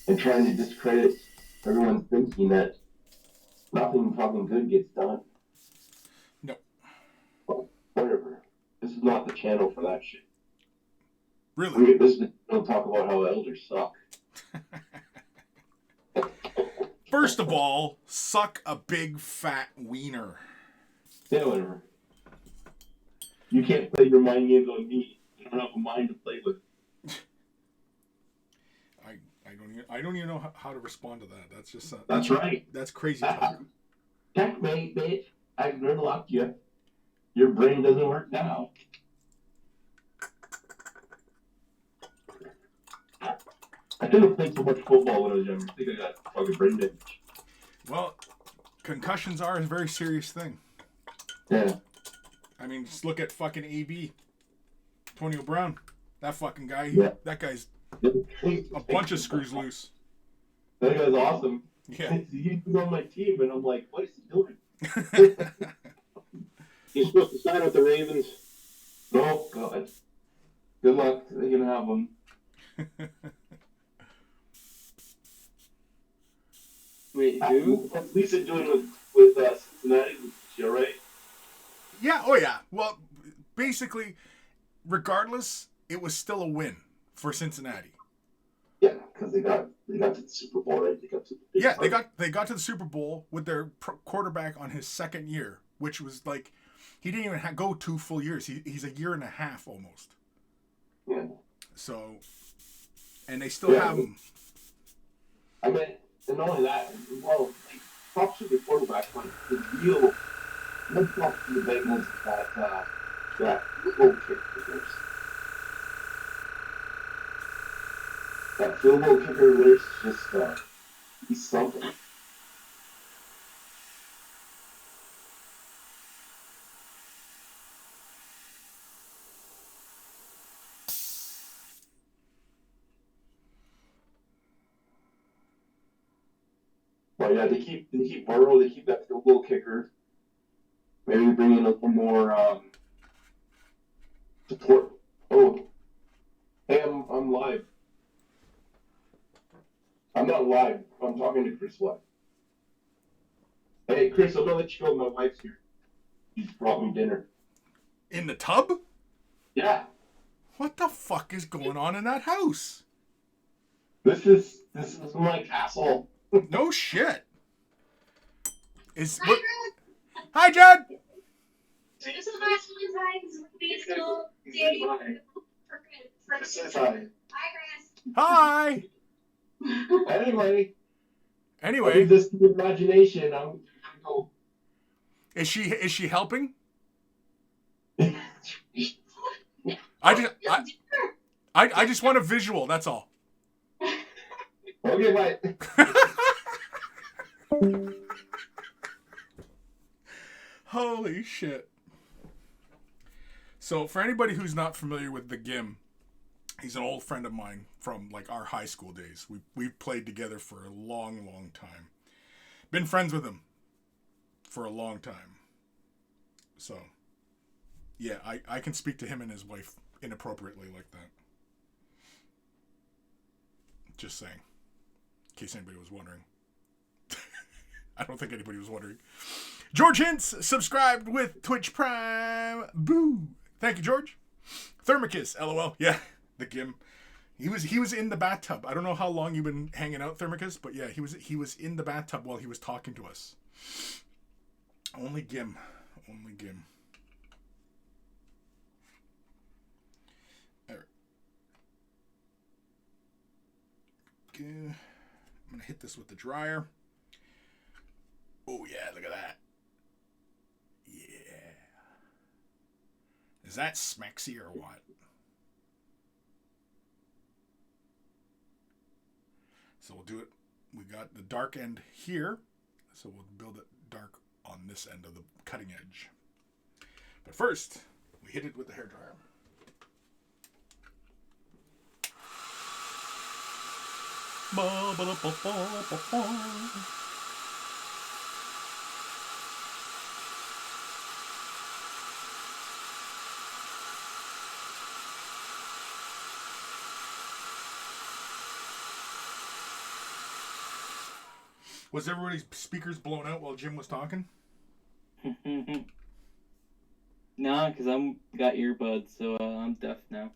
and trying to discredit everyone's thinking that nothing fucking good gets done. No. Well, whatever. This is not the channel for that shit. Really? This is the channel to talk about how elders suck. First of all, suck a big fat wiener. Yeah, whatever. You can't play your mind games on me. You don't have a mind to play with. I don't even know how to respond to that. That's just that's right. That's crazy talk. Checkmate, bitch. I gridlocked you. Your brain doesn't work now. I shouldn't have played so much football when I was younger. I think I got fucking brain damage. Well, concussions are a very serious thing. Yeah. I mean, just look at fucking AB, Antonio Brown. That fucking guy. Yeah. That guy's A a bunch of screws loose. That guy's awesome. Yeah. He was on my team, and I'm like, what is he doing? He's supposed to sign with the Ravens. Oh, God. Good luck. They can have him. Wait, who? What's Lisa doing with Cincinnati? Is she all right? Yeah. Oh yeah. Well, basically, regardless, it was still a win for Cincinnati. Yeah, because they got to the Super Bowl, right? They got to the big Yeah, part. they got to the Super Bowl with their quarterback on his second year, which was like he didn't even go 2 full years. He's a year and a half almost. Yeah. So, and they still have him. I mean, and not only that, well, like, props to the quarterback, but the real props to the Bengals that goal kicker. That field goal kicker is just he's something. But yeah, they keep Burrow, they keep that field goal kicker. Maybe bring in a little more support. Oh, hey, I'm live. I'm not live. I'm talking to Chris live. Hey, Chris, I'm gonna let you go. My wife's here. She's brought me dinner. In the tub? Yeah. What the fuck is going on in that house? This is my castle. No shit. Is Hi, what? Chris. Hi, Judd. This is my Valentine's beautiful day. This is hi. Hi, Hi. Chris. Anyway, I Anyway, leave this to the imagination. I'm gonna go. is she helping? I just want a visual. That's all. Okay, bye. Holy shit. So, for anybody who's not familiar with the Gim, he's an old friend of mine from like our high school days. We've played together for a long, long time. Been friends with him for a long time. So, yeah, I can speak to him and his wife inappropriately like that. Just saying. In case anybody was wondering. I don't think anybody was wondering. George Hintz subscribed with Twitch Prime. Boo. Thank you, George. Thermicus, LOL. Yeah, the Gim. He was in the bathtub. I don't know how long you've been hanging out, Thermicus, but yeah, he was in the bathtub while he was talking to us. Only Gim. Only Gim. All right. Okay. I'm gonna hit this with the dryer. Oh yeah, look at that. Yeah. Is that smexy or what? So we'll do it. We got the dark end here. So we'll build it dark on this end of the cutting edge. But first, we hit it with the hairdryer. Was everybody's speakers blown out while Jim was talking? No, because I'm got earbuds, so I'm deaf now.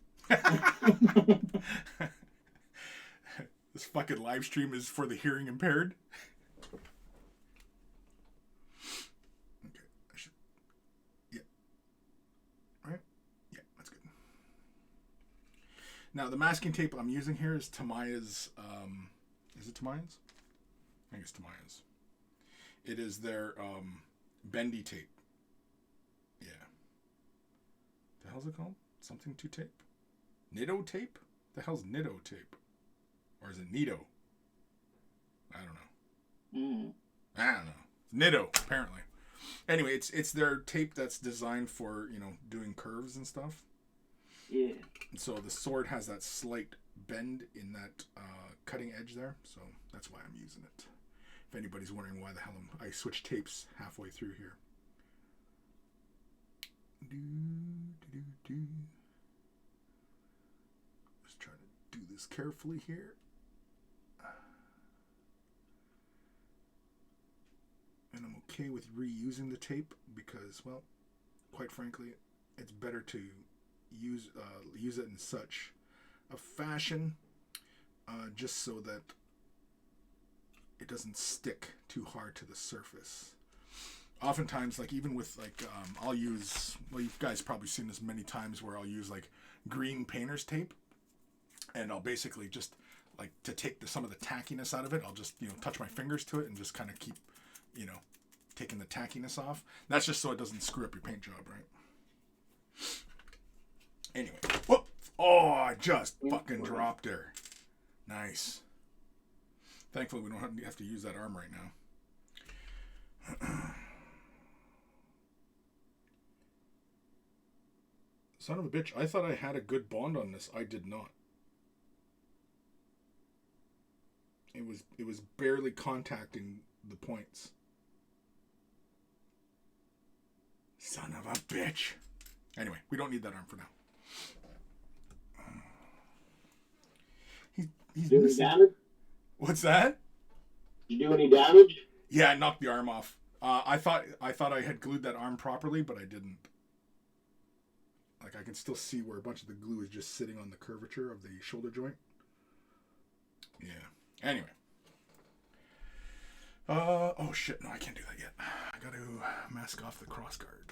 This fucking live stream is for the hearing impaired. Okay, I should. Yeah. Right? Yeah, that's good. Now, the masking tape I'm using here is Tamiya's. Is it Tamiya's? I think it's Tamiya's. It is their bendy tape. Yeah. The hell's it called? Something to tape? Nitto tape? The hell's Nitto tape? Or is it Nido? I don't know. Mm. I don't know. Nido, apparently. Anyway, it's their tape that's designed for, doing curves and stuff. Yeah. And so the sword has that slight bend in that cutting edge there. So that's why I'm using it. If anybody's wondering why the hell I switched tapes halfway through here. Just trying to do this carefully here. And I'm okay with reusing the tape because, well, quite frankly, it's better to use it in such a fashion just so that it doesn't stick too hard to the surface. Oftentimes, like even with I'll use, well, you guys probably seen this many times where I'll use like green painter's tape, and I'll basically just like to take some of the tackiness out of it. I'll just touch my fingers to it and just kind of keep taking the tackiness off. That's just so it doesn't screw up your paint job, right? Anyway, whoop! Oh, I just fucking dropped her. Nice. Thankfully, we don't have to use that arm right now. Son of a bitch, I thought I had a good bond on this. I did not. It was barely contacting the points. Son of a bitch. Anyway, we don't need that arm for now. He's Do any missing. damage? What's that? Did you do any damage? Yeah, I knocked the arm off. I thought I had glued that arm properly, but I didn't. Like I can still see where a bunch of the glue is just sitting on the curvature of the shoulder joint. Yeah. Anyway. Oh shit, no, I can't do that yet. I gotta mask off the crossguard.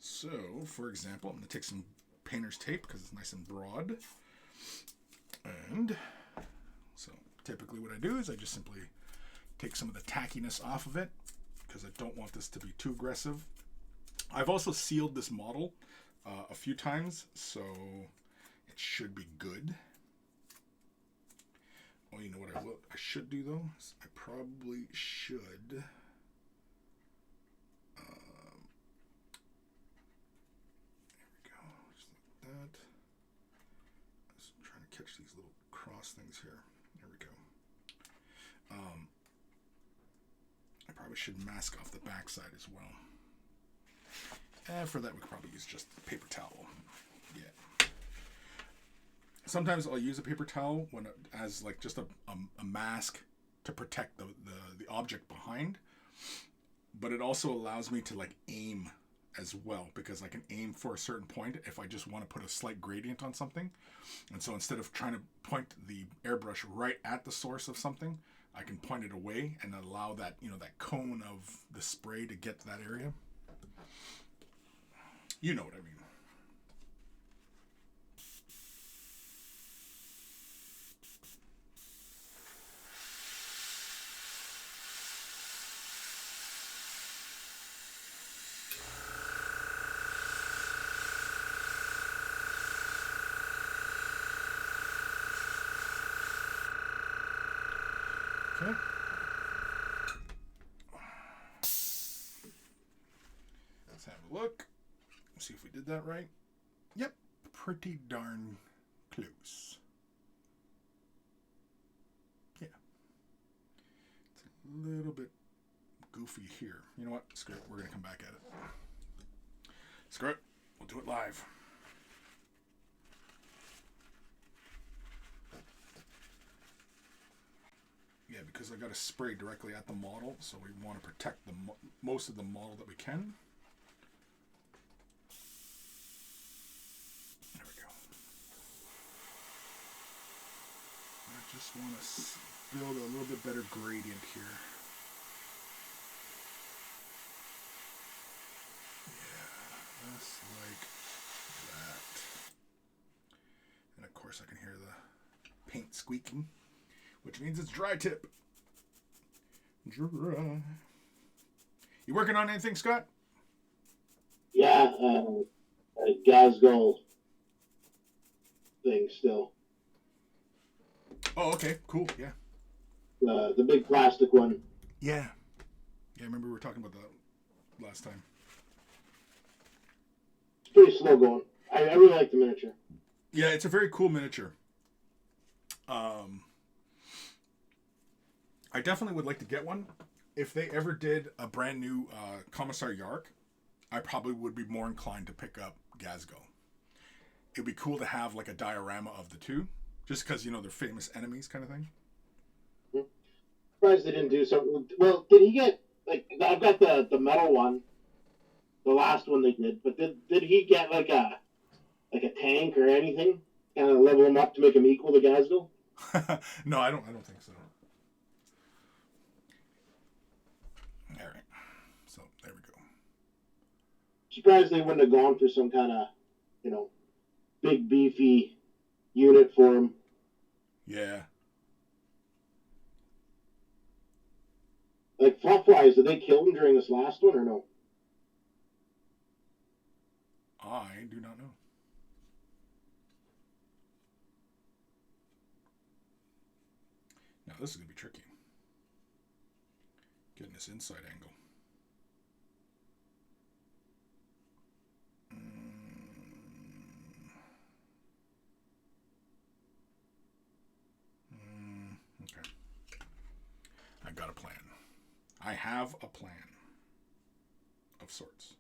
So, for example, I'm gonna take some painter's tape because it's nice and broad. And so typically what I do is I just simply take some of the tackiness off of it because I don't want this to be too aggressive. I've also sealed this model a few times, so it should be good. Oh, you know what I should do though? I probably should. There we go, just like that. Just trying to catch these little cross things here. There we go. I probably should mask off the backside as well. And for that, we could probably use just a paper towel. Yeah. Sometimes I'll use a paper towel as like just a mask to protect the object behind. But it also allows me to like aim as well, because I can aim for a certain point if I just want to put a slight gradient on something. And so instead of trying to point the airbrush right at the source of something, I can point it away and allow that, that cone of the spray to get to that area. You know what I mean. Okay. Let's have a look. See if we did that right. Yep, pretty darn close. Yeah. It's a little bit goofy here. You know what? Screw it. We're going to come back at it. Screw it. We'll do it live. Yeah, because I got to spray directly at the model, so we want to protect the most of the model that we can. There we go. I just want to build a little bit better gradient here. Yeah, just like that. And of course I can hear the paint squeaking, which means it's dry tip. Dry. You working on anything, Scott? Yeah, Glasgow thing still. Oh, okay, cool. Yeah. The big plastic one. Yeah. Yeah, I remember we were talking about that last time. It's pretty slow going. I really like the miniature. Yeah, it's a very cool miniature. I definitely would like to get one. If they ever did a brand new Commissar Yark, I probably would be more inclined to pick up Gazgo. It'd be cool to have like a diorama of the two, just because, you know, they're famous enemies kind of thing. Surprised they didn't do something. Well, did he get, like, I've got the metal one, the last one they did, but did he get like a tank or anything? Kind of level him up to make him equal to Gazgo? No, I don't think so. All right. So, there we go. Surprised they wouldn't have gone for some kind of, you know, big beefy unit for him. Yeah. Like, fluff-wise, did they kill him during this last one or no? I do not know. Now, this is going to be tricky. Getting this inside angle. Okay. I got a plan. I have a plan. Of sorts.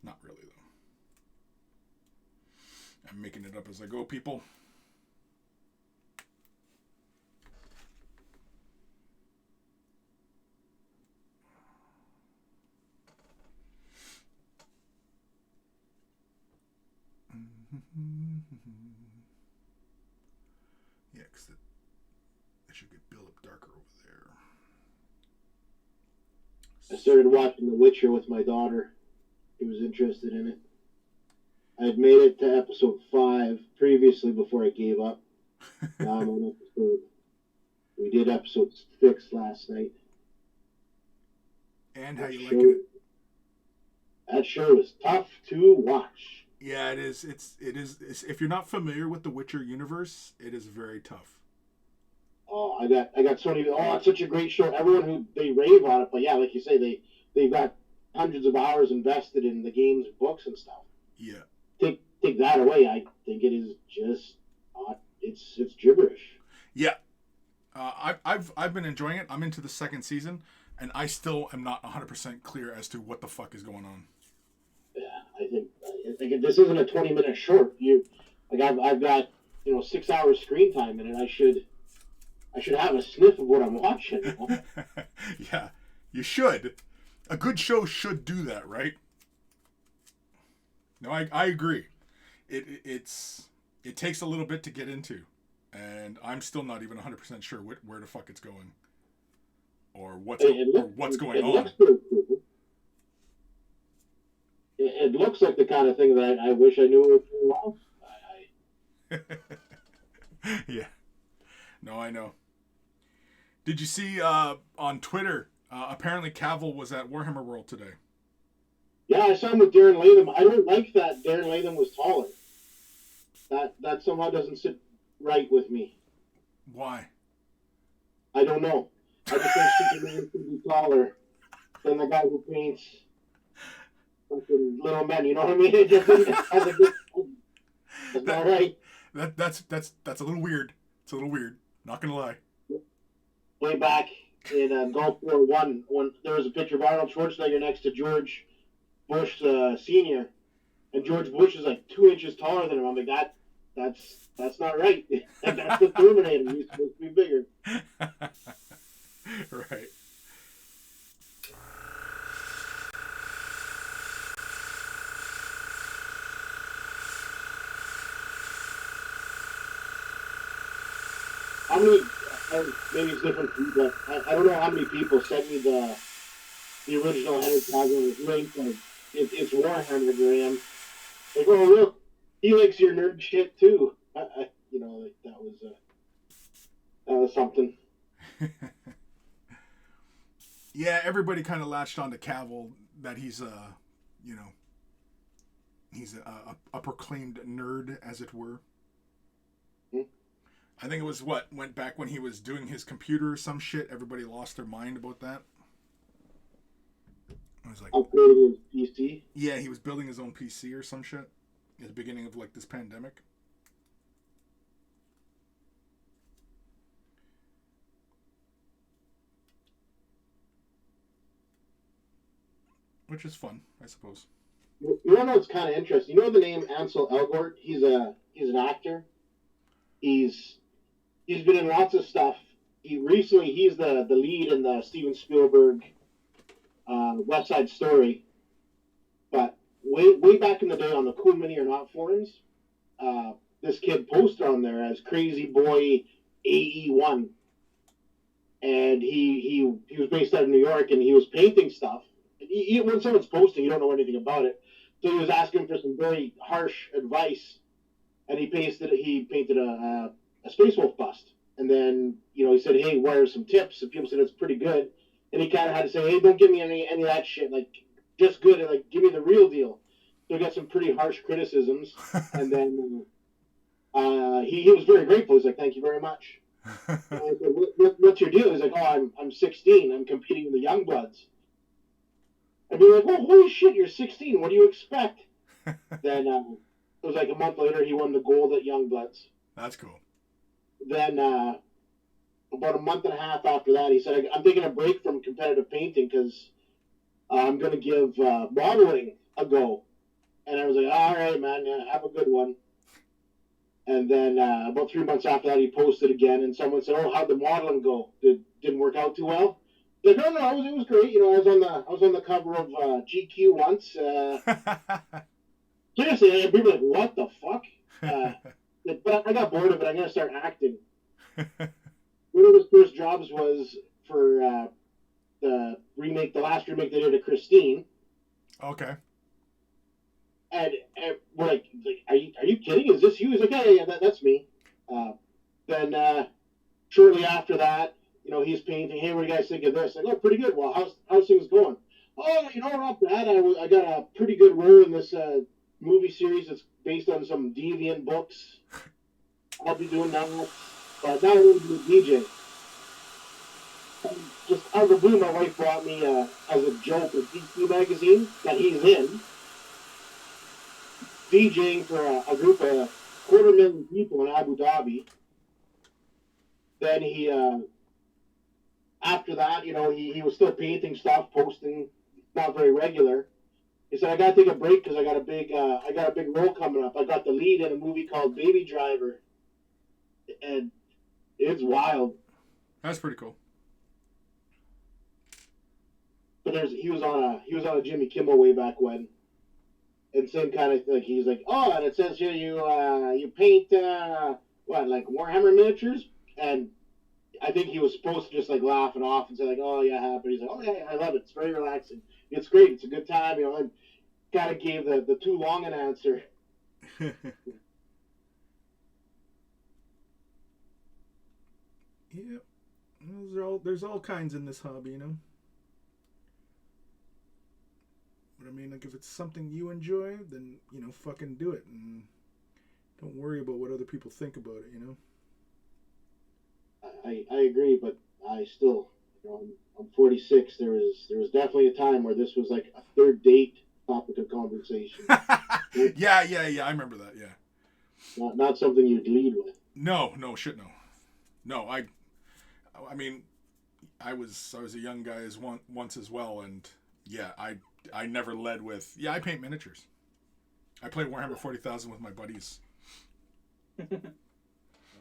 Not really, though. I'm making it up as I go, people. Yeah, because it should get built up darker over there. I started watching The Witcher with my daughter. She was interested in it. I had made it to episode 5 previously before I gave up. Now I'm on episode. We did episode 6 last night. And how you liking it? That show is tough to watch. Yeah, it is. It is. If you're not familiar with the Witcher universe, it is very tough. Oh, I got so many. Oh, it's such a great show. Everyone who they rave on it, but yeah, like you say, they've got hundreds of hours invested in the games, books, and stuff. Yeah. Take that away, I think it is just it's gibberish. Yeah. I've been enjoying it. I'm into the second season, and I still am not 100% clear as to what the fuck is going on. Yeah, I think if this isn't a 20-minute short, I've got 6 hours screen time in it. I should have a sniff of what I'm watching. Yeah, you should. A good show should do that, right? No, I agree. It takes a little bit to get into, and I'm still not even 100% sure where the fuck it's going, or what's going on. It looks like the kind of thing that I wish I knew what it was. Yeah. No, I know. Did you see on Twitter? Apparently, Cavill was at Warhammer World today. Yeah, I saw him with Darren Latham. I don't like that Darren Latham was taller. That somehow doesn't sit right with me. Why? I don't know. I just think Superman should be taller than the guy who paints fucking Little Men. You know what I mean? That's not right. That's a little weird. It's a little weird. Not gonna lie. Way back in Gulf War I, when there was a picture of Arnold Schwarzenegger next to George Bush Sr., and George Bush is like 2 inches taller than him. I'm like, that's not right. That's the Terminator. He's supposed to be bigger. Right. How many? Maybe it's different for you, but I don't know how many people sent me the original Henry Cavill link. Like, it's Warhammer, Graham. Like, oh look, he likes your nerd shit too. Like that was something. Yeah, everybody kind of latched on to Cavill that he's He's a proclaimed nerd, as it were. Hmm. I think it was went back when he was doing his computer or some shit. Everybody lost their mind about that. I was like, Upgrading his PC. yeah, he was building his own PC or some shit at the beginning of like this pandemic. Which is fun, I suppose. You know what's kind of interesting? You know the name Ansel Elgort? He's an actor. He's been in lots of stuff. He's the lead in the Steven Spielberg West Side Story. But way back in the day on the Cool Mini or Not forums, this kid posted on there as Crazy Boy AE1, and he was based out of New York, and he was painting stuff. When someone's posting, you don't know anything about it, so he was asking for some very harsh advice, and he painted a Space Wolf bust, and then he said, "Hey, what are some tips?" And people said it's pretty good, and he kind of had to say, "Hey, don't give me any of that shit, like just good, and like give me the real deal." So he got some pretty harsh criticisms, and then he was very grateful. He's like, "Thank you very much." And I said, what's your deal? He's like, "Oh, I'm 16. I'm competing in the Youngbloods." I'd be like, "Well, holy shit, you're 16. What do you expect?" Then it was like a month later, he won the gold at Youngbloods. That's cool. Then about a month and a half after that, he said, "I'm taking a break from competitive painting because I'm going to give modeling a go." And I was like, "All right, man, yeah, have a good one." And then about 3 months after that, he posted again, and someone said, "Oh, how'd the modeling go? Didn't work out too well?" Like, no, it was great. I was on the cover of GQ once. Seriously, and people were like, "What the fuck?" But I got bored of it. I'm gonna start acting. One of his first jobs was for the last remake they did of Christine. Okay. And we're like, are you kidding? Is this you? He's like, yeah, that's me. Then shortly after that, he's painting. "Hey, what do you guys think of this?" Like, "Oh, pretty good." "Well, how's things going?" "Oh, not bad. I got a pretty good role in this movie series that's based on some Deviant books. I'll be doing that. But now I'm going to be a DJ." And just out of the blue, my wife brought me as a joke a DC magazine that he's in, DJing for a group of 250,000 people in Abu Dhabi. Then he, after that, he was still painting stuff, posting, not very regular. He said, "I gotta take a break because I got a big role coming up. I got the lead in a movie called Baby Driver," and it's wild. That's pretty cool. But he was on a Jimmy Kimmel way back when, and same kind of like he's like, "Oh, and it says here you paint like Warhammer miniatures," and I think he was supposed to just like laugh it off and say like, "Oh yeah, but he's like, "Oh yeah, I love it. It's very relaxing. It's great. It's a good time," and kind of gave the too long an answer. Yeah, there's all kinds in this hobby, But I mean, like, if it's something you enjoy, then fucking do it, and don't worry about what other people think about it, I agree, but I still, I'm 46. There was definitely a time where this was like a third date topic of conversation. Yeah, I remember that. Yeah. Not something you'd lead with. No, shit, no. No, I mean, I was a young guy once as well, and yeah, I never led with, I paint miniatures. I play Warhammer 40,000 with my buddies.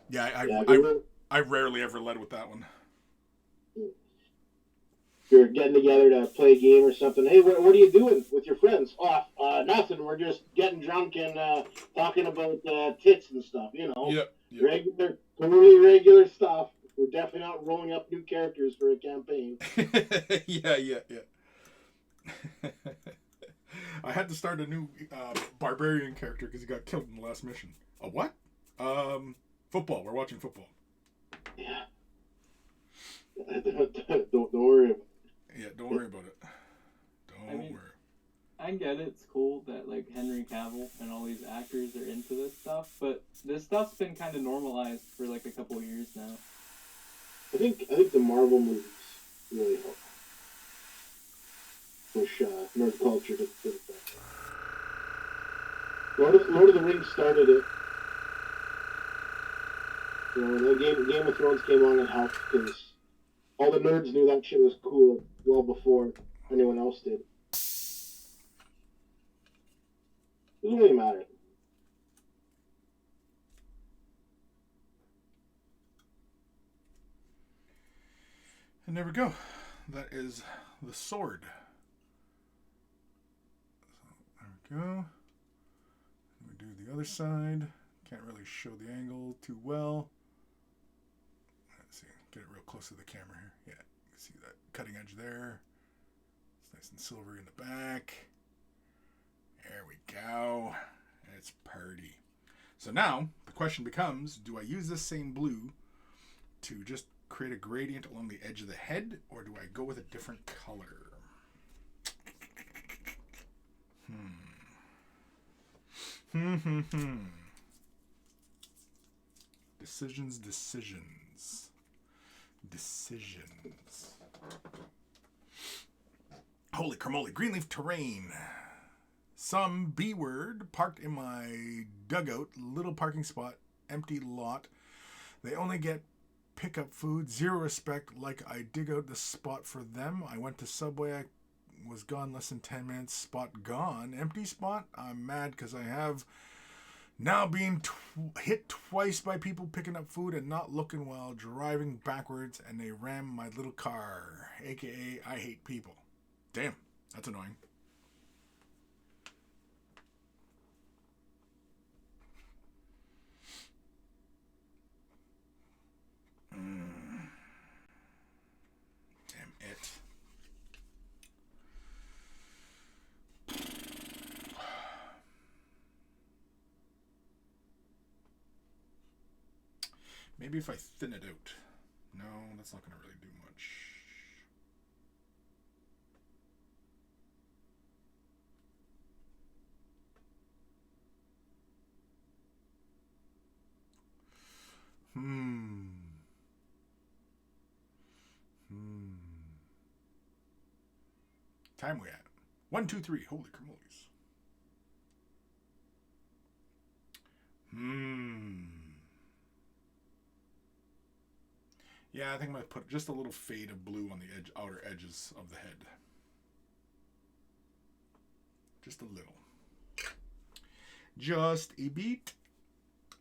Yeah, I rarely ever led with that one. You're getting together to play a game or something. "Hey, what are you doing with your friends?" "Oh, nothing. We're just getting drunk and talking about tits and stuff, Yep. Regular, totally regular stuff. We're definitely not rolling up new characters for a campaign." Yeah. I had to start a new barbarian character because he got killed in the last mission. A what? Football. We're watching football. Yeah. Don't worry. Yeah, don't worry about it. Don't worry. I get it. It's cool that like Henry Cavill and all these actors are into this stuff, but this stuff's been kind of normalized for like a couple of years now. I think the Marvel movies really help push nerd culture to the Lord of the Rings started it. You know, the Game of Thrones came on and helped because all the nerds knew that shit was cool well before anyone else did. Doesn't really matter. And there we go. That is the sword. So there we go. We do the other side. Can't really show the angle too well. Let's see. Get it real close to the camera here. Yeah, you can see that cutting edge there. It's nice and silvery in the back. There we go. It's pretty. So now the question becomes, do I use this same blue to just create a gradient along the edge of the head, or do I go with a different color? Decisions. Holy cramoly. Greenleaf terrain. Some B word parked in my dugout, little parking spot, empty lot. They only get pick up food, zero respect, like I dig out the spot for them. I went to Subway, I was gone less than 10 minutes, spot gone. Empty spot? I'm mad because I have now been hit twice by people picking up food and not looking while driving backwards, and they ram my little car, aka I hate people. Damn, that's annoying. Damn it. Maybe if I thin it out. No, that's not going to really do much. Time we at? 1, 2, 3. Holy cramoles. Yeah, I think I'm going to put just a little fade of blue on the outer edges of the head. Just a little. Just a beat.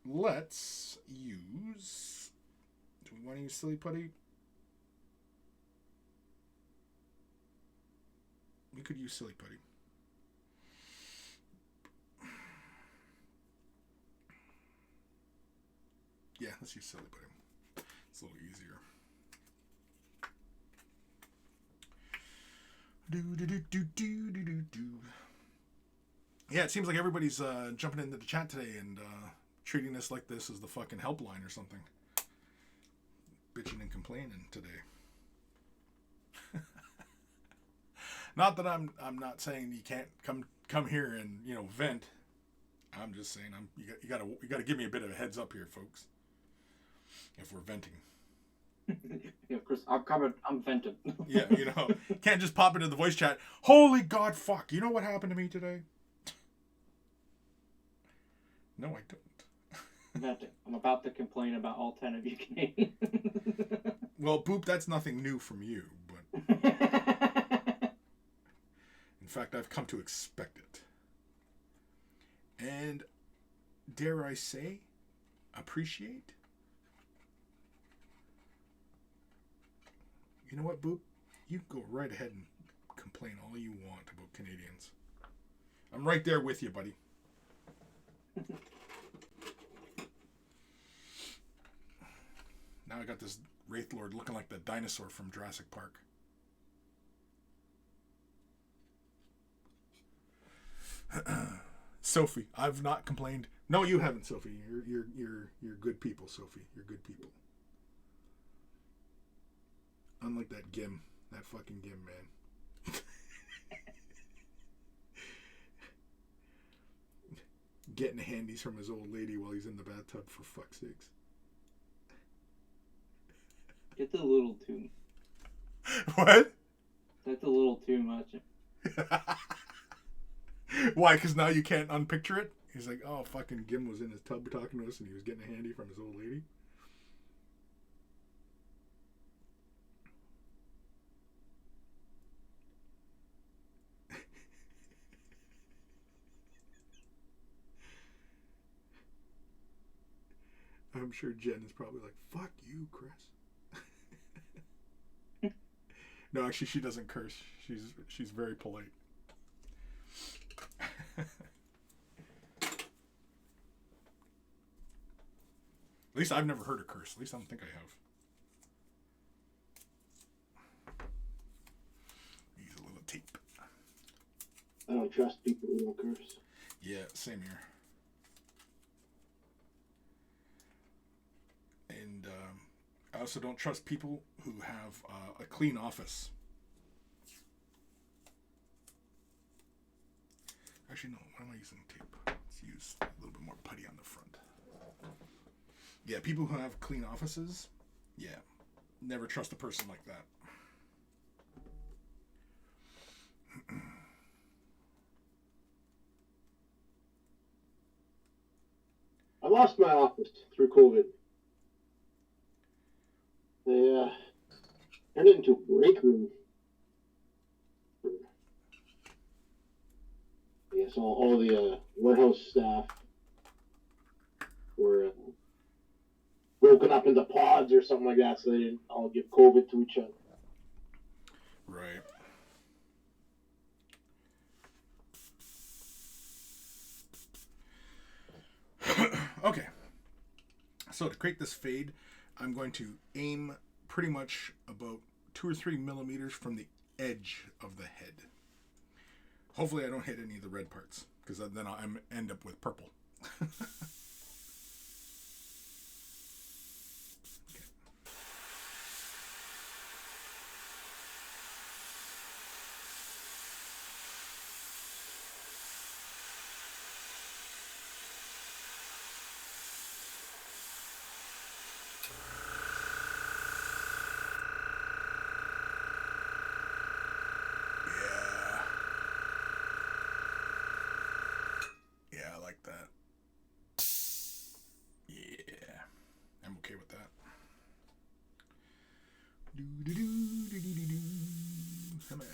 Let's use... Do we want to use Silly Putty? We could use Silly Putty. Yeah, let's use Silly Putty. It's a little easier. Yeah, it seems like everybody's jumping into the chat today and treating this like this is the fucking helpline or something. Bitching and complaining today. Not that I'm not saying you can't come here and vent. I'm just saying you gotta give me a bit of a heads up here, folks. If we're venting. Yeah, of course, I'm venting. Yeah, can't just pop into the voice chat. Holy God, fuck! You know what happened to me today? No, I don't. Venting. I'm about to complain about all 10 of you Canadians. Well, Boop, that's nothing new from you, but in fact, I've come to expect it. And dare I say, appreciate? You know what, Boop? You go right ahead and complain all you want about Canadians. I'm right there with you, buddy. Now I got this Wraith Lord looking like the dinosaur from Jurassic Park. Sophie, I've not complained. No, you haven't, Sophie. You're good people, Sophie. You're good people. Unlike that Gim. That fucking Gim, man. getting handies from his old lady while he's in the bathtub, for fuck's sakes. It's a little too. What? That's a little too much. Why? Because now you can't unpicture it? He's like, oh, fucking Gim was in his tub talking to us and he was getting a handy from his old lady. I'm sure Jen is probably like, fuck you, Chris. No, actually, she doesn't curse. She's very polite. At least I've never heard her curse. At least I don't think I have. Use a little tape. I don't trust people who don't curse. Yeah, same here. And I also don't trust people who have a clean office. Actually, no. Why am I using tape? Let's use a little bit more putty on the front. Yeah, people who have clean offices, yeah, never trust a person like that. I lost my office through COVID. They turned it into a break room. I guess all the warehouse staff were broken up into pods or something like that, so they didn't all give COVID to each other. Right. Okay. So to create this fade, I'm going to aim pretty much about 2 or 3 millimeters from the edge of the head. Hopefully I don't hit any of the red parts, because then I'll end up with purple. Yeah, I like that. Yeah, I'm okay with that. Do-do-do-do-do-do-do. Come on.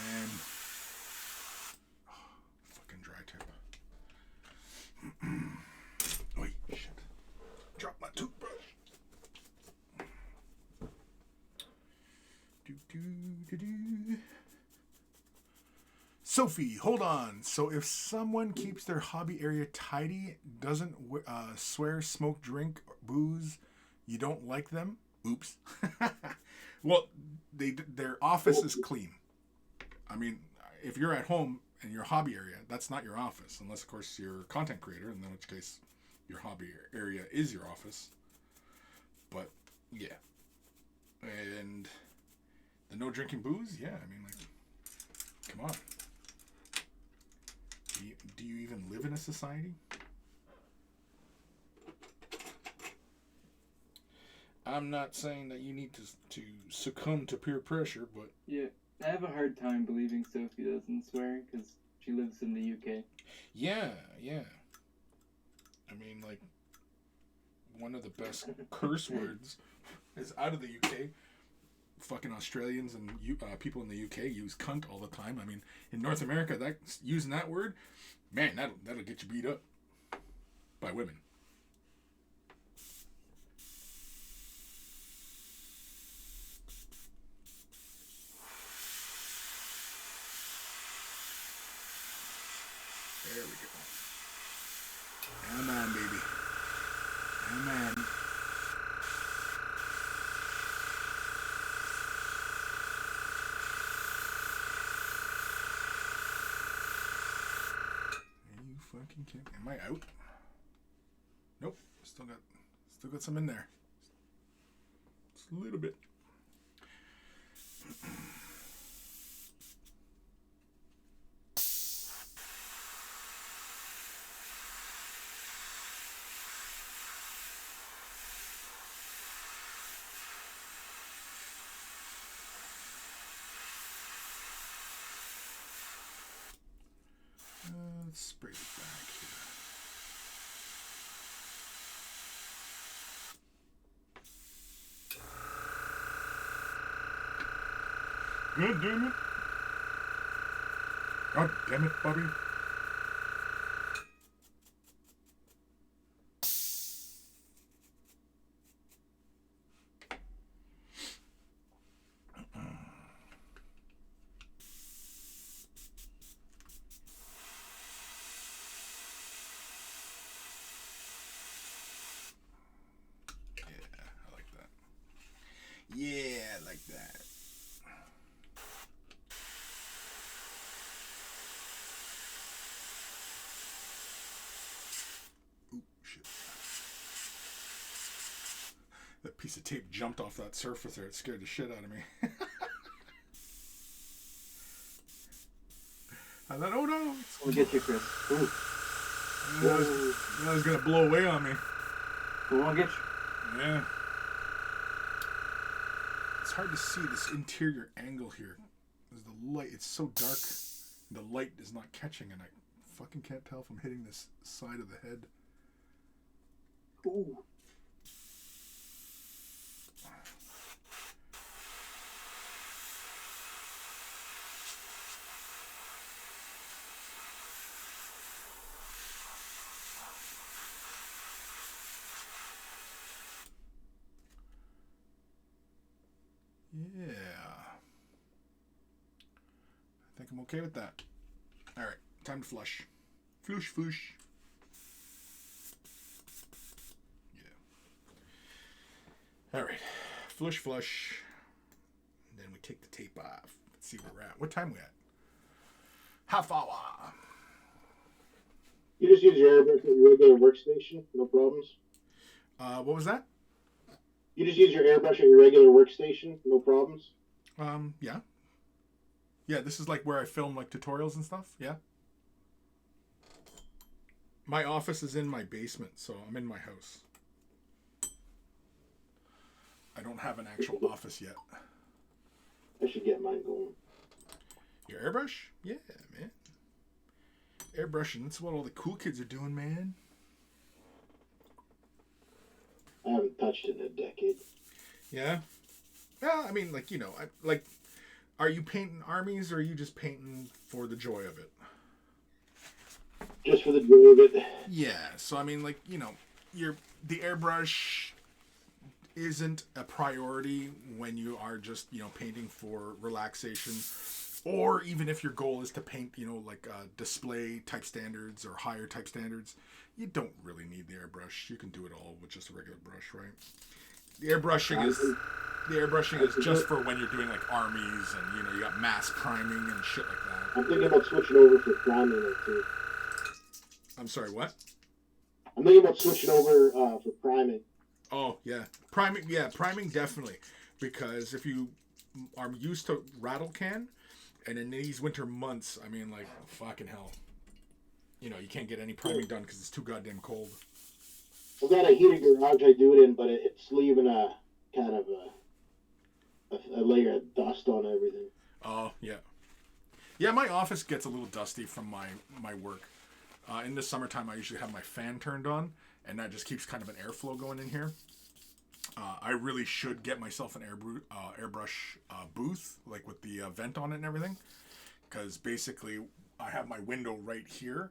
Man. Oh, fucking dry tip. Wait, shit. Drop my toothbrush. Sophie, hold on. So if someone keeps their hobby area tidy, doesn't swear, smoke, drink, or booze, you don't like them? Oops. Well, their office is clean. I mean, if you're at home in your hobby area, that's not your office, unless of course you're a content creator, in which case your hobby area is your office. But yeah, and the no drinking booze, yeah. I mean, like, come on. Do you even live in a society? I'm not saying that you need to succumb to peer pressure, but Yeah, I have a hard time believing Sophie doesn't swear because she lives in the UK. yeah. I mean, like, one of the best curse words is out of the UK. Fucking Australians and people in the UK use cunt all the time. I mean, in North America, using that word, man, that'll get you beat up by women. There we go. Come on, baby. Come on. Fucking kidding. Am I out? Nope. Still got some in there. Just a little bit. Let's spray it back here. God damn it. God damn it, Bobby. Yeah, I like that. Ooh, shit. That piece of tape jumped off that surface there. It scared the shit out of me. I thought, oh no. We'll get you, Chris. Ooh. That was going to blow away on me. We won't get you. Yeah. It's hard to see this interior angle here. There's the light. It's so dark. The light is not catching, and I fucking can't tell if I'm hitting this side of the head. Ooh. Yeah. I think I'm okay with that. Alright, time to flush. Flush, flush. Yeah. Alright. Flush, flush. And then we take the tape off. Let's see where we're at. What time we at? Half hour. You just use your airbrush at your regular workstation, no problems. What was that? You just use your airbrush at your regular workstation, no problems. Yeah. Yeah, this is like where I film like tutorials and stuff. Yeah. My office is in my basement, so I'm in my house. I don't have an actual office yet. I should get mine going. Your airbrush? Yeah, man. Airbrushing, that's what all the cool kids are doing, man. I haven't touched it in a decade. Yeah? Well, I mean, like, you know, are you painting armies or are you just painting for the joy of it? Just for the joy of it. Yeah, so I mean, like, you know, the airbrush isn't a priority when you are just, you know, painting for relaxation, or even if your goal is to paint, you know, like display type standards or higher type standards, you don't really need the airbrush. You can do it all with just a regular brush, right? The airbrushing is just for when you're doing like armies and, you know, you got mass priming and shit like that. I'm thinking about switching over for priming it too. I'm sorry, what? I'm thinking about switching over for priming. Oh, yeah. Priming definitely. Because if you are used to rattle can, and in these winter months, I mean, like, fucking hell. You know, you can't get any priming done because it's too goddamn cold. I've got a heated garage I do it in, but it's leaving a kind of a layer of dust on everything. Oh, yeah. Yeah, my office gets a little dusty from my work. In the summertime, I usually have my fan turned on, and that just keeps kind of an airflow going in here. I really should get myself an airbrush booth, like with the vent on it and everything, because basically I have my window right here,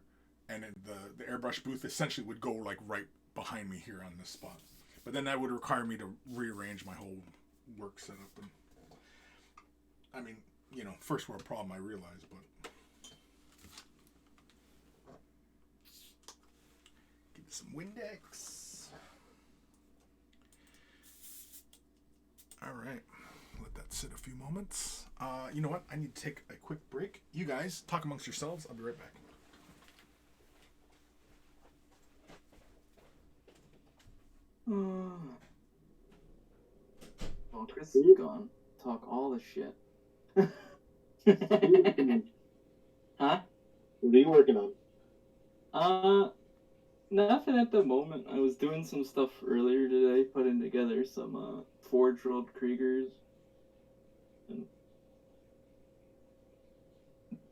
and the airbrush booth essentially would go like right behind me here on this spot. But then that would require me to rearrange my whole work setup. And I mean, you know, first world problem, I realize, but give me some Windex. All right, let that sit a few moments. You know what? I need to take a quick break. You guys talk amongst yourselves. I'll be right back. Well, Chris is gone. talk all the shit. What Huh? are you working on? Nothing at the moment. I was doing some stuff earlier today, putting together some Forge World Kriegers. And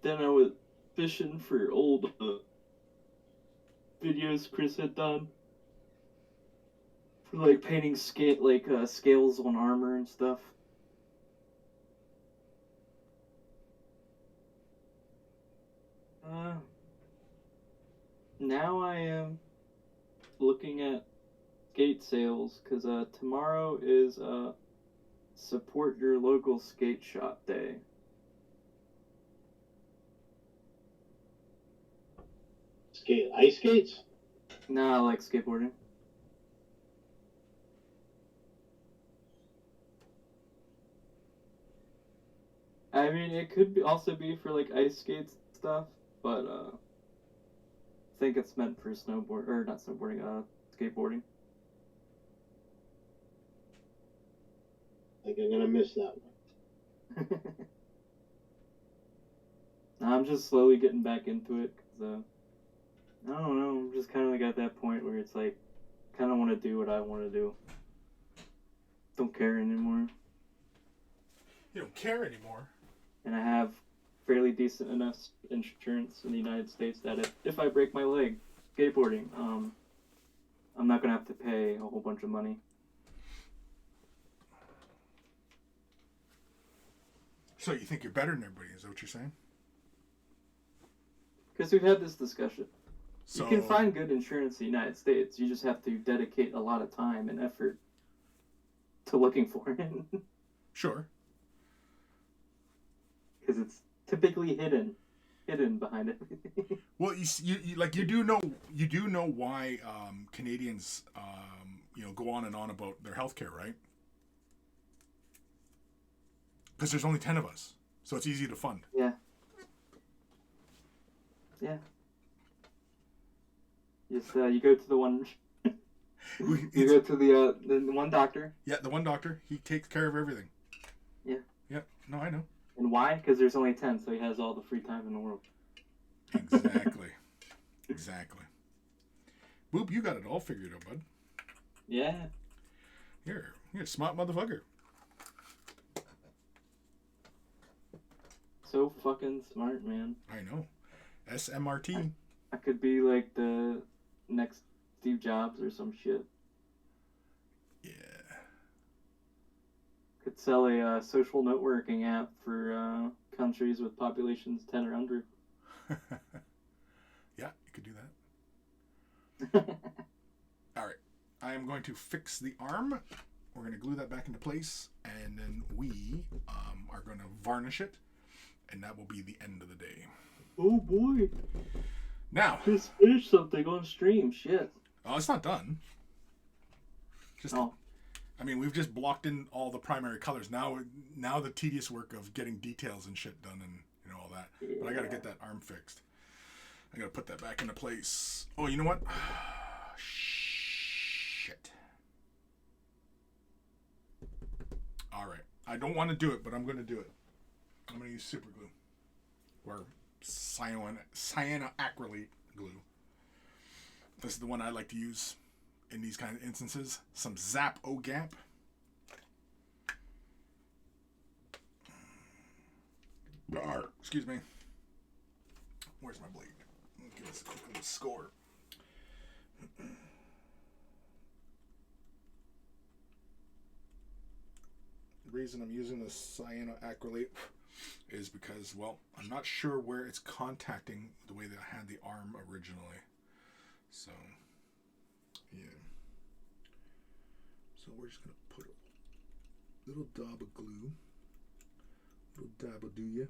then I was fishing for old videos Chris had done. For like painting scales on armor and stuff. Now I am looking at skate sales because tomorrow is support your local skate shop day. Ice skates? Nah, I like skateboarding. I mean, it could also be for like ice skates and stuff, but I think it's meant for skateboarding. I think I'm gonna miss that one. I'm just slowly getting back into it because I don't know. I'm just kind of like at that point where it's like, kind of want to do what I want to do. Don't care anymore. You don't care anymore. And I have fairly decent enough insurance in the United States that if I break my leg skateboarding, I'm not gonna have to pay a whole bunch of money. So you think you're better than everybody? Is that what you're saying? Because we've had this discussion. So You can find good insurance in the United States. You just have to dedicate a lot of time and effort to looking for it. Sure. Because it's typically hidden behind everything. Well, you do know why Canadians go on and on about their healthcare, right? Because there's only 10 of us, so it's easy to fund. Yeah. Yeah. Just you go to the one. You go to the one doctor. Yeah, the one doctor. He takes care of everything. Yeah. Yeah. No, I know. And why? Because there's only 10, so he has all the free time in the world. Exactly. Exactly. Boop, you got it all figured out, bud. Yeah. You're a smart motherfucker. So fucking smart, man. I know. SMRT. I could be like the next Steve Jobs or some shit. Yeah. Could sell a social networking app for countries with populations 10 or under. Yeah, you could do that. All right. I am going to fix the arm. We're going to glue that back into place, and then we are going to varnish it, and that will be the end of the day. Oh boy. Now. Just finished something on stream. Shit. Oh, it's not done. Oh. I mean, we've just blocked in all the primary colors. Now the tedious work of getting details and shit done and all that. Yeah. But I got to get that arm fixed. I got to put that back into place. Oh, you know what? Shit. All right. I don't want to do it, but I'm going to do it. I'm going to use super glue. Or cyanoacrylate glue. This is the one I like to use in these kind of instances. Some Zap O-Gap. Excuse me. Where's my blade? Let's give us a quick little score. The reason I'm using the cyanoacrylate is because, well, I'm not sure where it's contacting the way that I had the arm originally. So, yeah. So we're just going to put a little dab of glue. Little dab will do ya.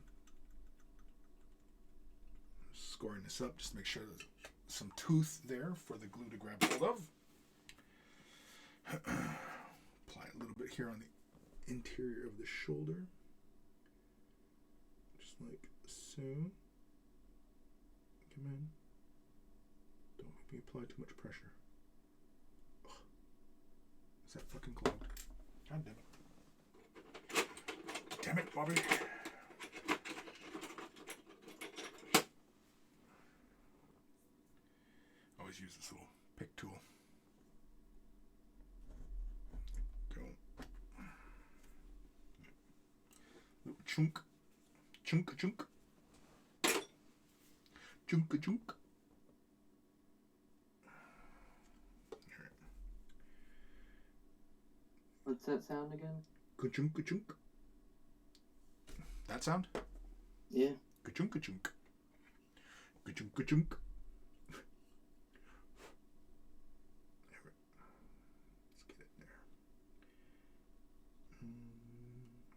Scoring this up just to make sure there's some tooth there for the glue to grab hold of. Apply a little bit here on the interior of the shoulder. Just like so. Come in. Don't make me apply too much pressure. Ugh. Is that fucking clogged? God damn it. Bobby. Always use this little pick tool. Go. Little chunk. Chunk, chunk. Chunk, chunk. What's that sound again? Ka-chunk, ka-chunk. That sound? Yeah. Ka-chunk, ka-chunk. Ka-chunk, ka-chunk. There we- Let's get it there.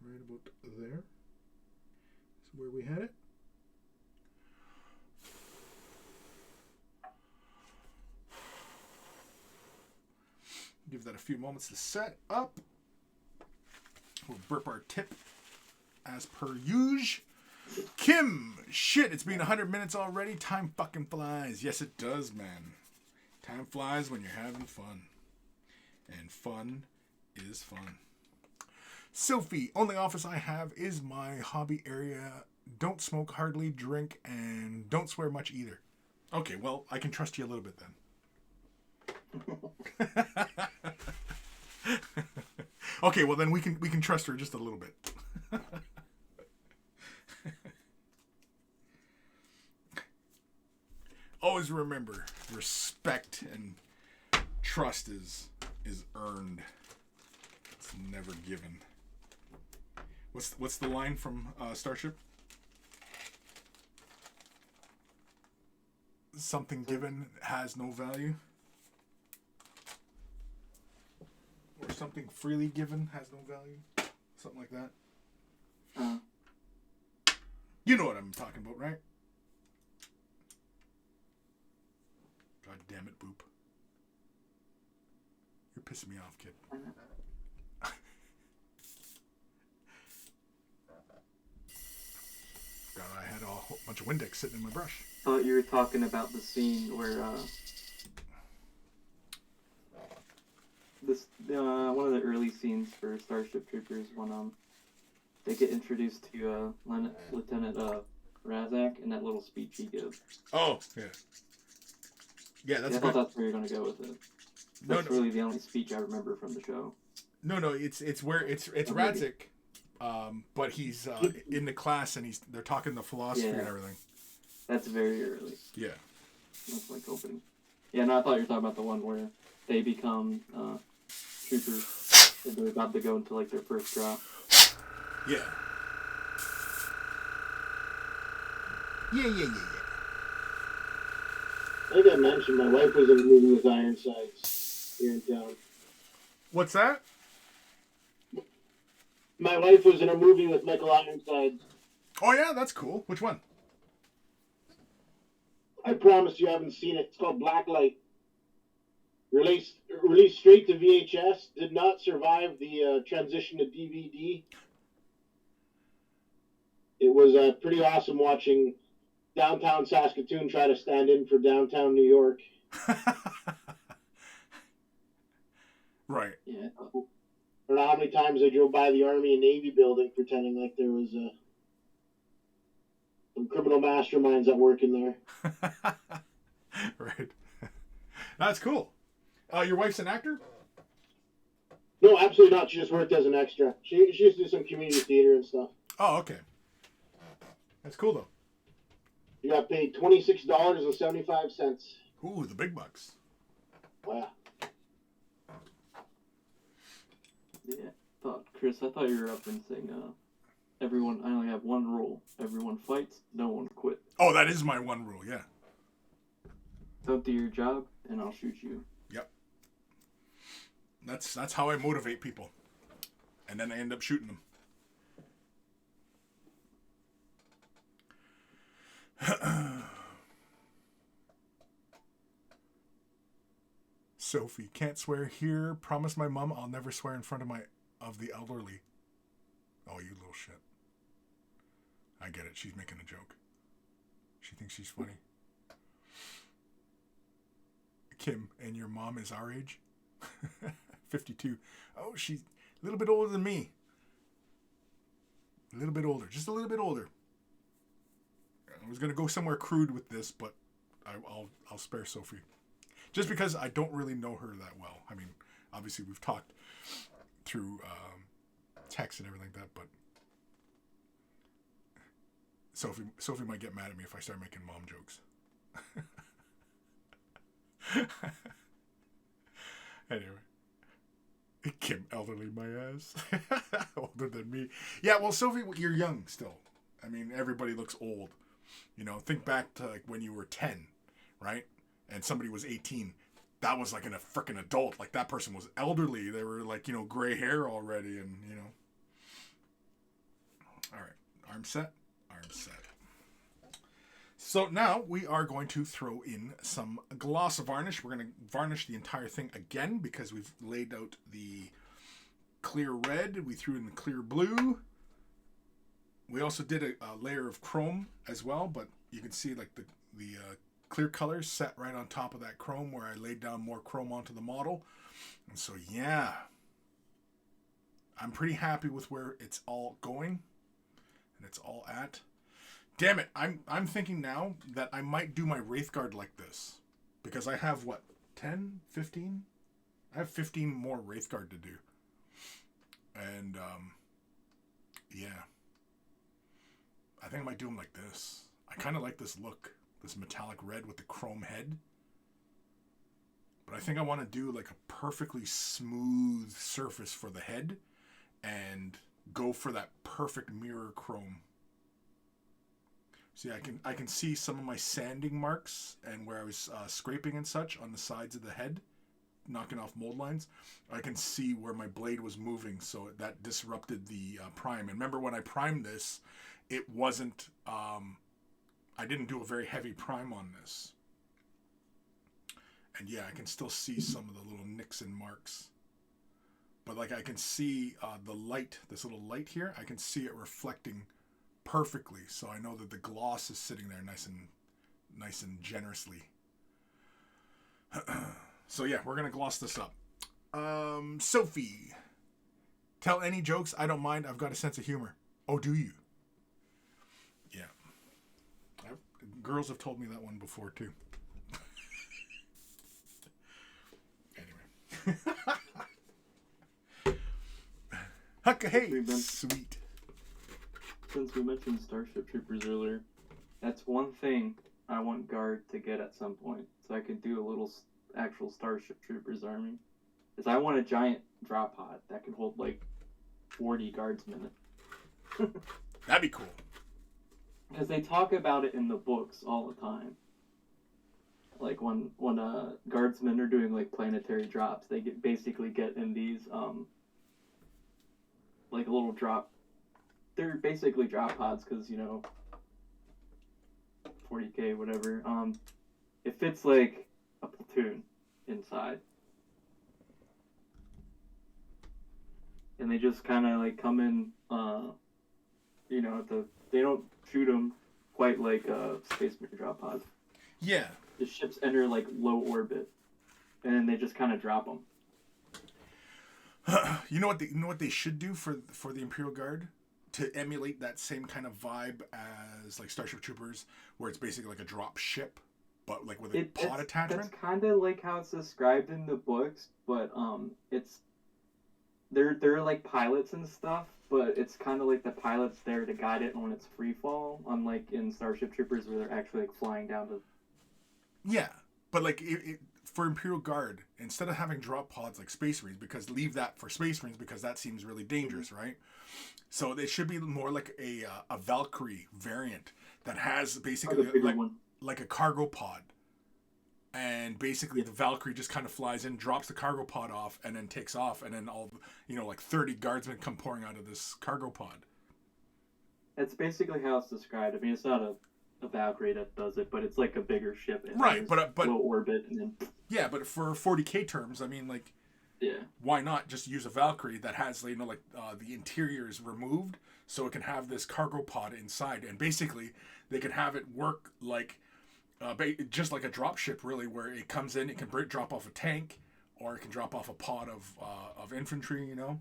Right about there. Is where we had it. Give that a few moments to set up. We'll burp our tip as per usual. Kim, shit, it's been 100 minutes already. Time fucking flies. Yes, it does, man. Time flies when you're having fun. And fun is fun. Sophie, only office I have is my hobby area. Don't smoke, hardly drink, and don't swear much either. Okay, well, I can trust you a little bit then. Okay, well then we can trust her just a little bit. Always remember, respect and trust is earned. It's never given. What's the line from Starship? Something given has no value. Or something freely given has no value. Something like that. You know what I'm talking about, right? God damn it, Boop. You're pissing me off, kid. God, I had a whole bunch of Windex sitting in my brush. Thought you were talking about the scene where one of the early scenes for Starship Troopers when they get introduced to Lieutenant Razak and that little speech he gives. Oh, yeah. Yeah, that's I thought that's where you're gonna go with it. That's really the only speech I remember from the show. No, it's where it's Radzik, but he's in the class and they're talking the philosophy and everything. That's very early. Yeah. That's like opening. Yeah, no, I thought you were talking about the one where they become troopers and they're about to go into like their first drop. Yeah. Yeah. I think I mentioned my wife was in a movie with Ironsides here in town. What's that? My wife was in a movie with Michael Ironsides. Oh yeah, that's cool. Which one? I promise you haven't seen it. It's called Blacklight. Released straight to VHS. Did not survive the transition to DVD. It was pretty awesome watching downtown Saskatoon try to stand in for downtown New York. Right. Yeah. I don't know how many times I drove by the Army and Navy building pretending like there was some criminal masterminds at work in there. Right. That's cool. Your wife's an actor? No, absolutely not. She just worked as an extra. She used to do some community theater and stuff. Oh, okay. That's cool though. You got paid $26.75. Ooh, the big bucks. Wow. Yeah. Chris, I thought you were up and saying, everyone, I only have one rule. Everyone fights, no one quit. Oh, that is my one rule, yeah. Don't do your job, and I'll shoot you. Yep. That's how I motivate people. And then I end up shooting them. Sophie, can't swear here. Promise my mom I'll never swear in front of the elderly. Oh, you little shit. I get it. She's making a joke. She thinks she's funny. Kim, and your mom is our age? 52. Oh, she's a little bit older than me. A little bit older. Just a little bit older. I was going to go somewhere crude with this, but I'll spare Sophie. Just because I don't really know her that well. I mean, obviously we've talked through text and everything like that, but Sophie might get mad at me if I start making mom jokes. Anyway. Kim, elderly my ass. Older than me. Yeah, well, Sophie, you're young still. I mean, everybody looks old. You know, think back to like when you were 10, right? And somebody was 18. That was like a freaking adult. Like that person was elderly. They were like, you know, gray hair already and, you know. All right. Arm set. Arm set. So now we are going to throw in some gloss varnish. We're going to varnish the entire thing again because we've laid out the clear red. We threw in the clear blue. We also did a layer of chrome as well, but you can see like the clear color set right on top of that chrome where I laid down more chrome onto the model. And so, yeah, I'm pretty happy with where it's all going and it's all at. Damn it, I'm thinking now that I might do my Wraithguard like this. Because I have, what, 10? 15? I have 15 more Wraithguard to do. And, yeah. I think I might do them like this. I kind of like this look. This metallic red with the chrome head. But I think I want to do like a perfectly smooth surface for the head. And go for that perfect mirror chrome. See, I can see some of my sanding marks and where I was scraping and such on the sides of the head, knocking off mold lines. I can see where my blade was moving, so that disrupted the prime. And remember when I primed this, it wasn't, I didn't do a very heavy prime on this. And yeah, I can still see some of the little nicks and marks. But like I can see the light, this little light here, I can see it reflecting perfectly, so I know that the gloss is sitting there nice and generously. So yeah, we're gonna gloss this up. Sophie, tell any jokes. I don't mind. I've got a sense of humor. Oh, do you? Yeah. Girls have told me that one before too. Anyway. Hucka, hey, sweet. Since we mentioned Starship Troopers earlier, that's one thing I want Guard to get at some point, so I could do a little actual Starship Troopers army. Is I want a giant drop pod that can hold like 40 guardsmen. That'd be cool. Because they talk about it in the books all the time. Like when guardsmen are doing like planetary drops, they basically get in these like a little drop. They're basically drop pods because, you know, 40k, whatever. It fits like a platoon inside. And they just kind of like come in, you know, they don't shoot them quite like Space Marine drop pods. Yeah. The ships enter like low orbit, and then they just kind of drop them. You know what they should do for the Imperial Guard? To emulate that same kind of vibe as like Starship Troopers, where it's basically like a drop ship, but like with a pod attachment. That's kind of like how it's described in the books, but it's they're like pilots and stuff, but it's kind of like the pilot's there to guide it when it's free fall, unlike in Starship Troopers where they're actually like flying down to. Yeah, but like for Imperial Guard, instead of having drop pods like Space Marines, because leave that for Space Marines because that seems really dangerous, right? So they should be more like a Valkyrie variant that has basically like a cargo pod. And basically the Valkyrie just kind of flies in, drops the cargo pod off, and then takes off, and then all, you know, like 30 guardsmen come pouring out of this cargo pod. That's basically how it's described. I mean, it's not a Valkyrie that does it, but it's like a bigger ship. And right, but low orbit, and then... Yeah, but for 40k terms, I mean, like... Yeah. Why not just use a Valkyrie that has, you know, like the interior is removed, so it can have this cargo pod inside, and basically they can have it work like just like a drop ship, really, where it comes in, it can drop off a tank, or it can drop off a pod of infantry, you know.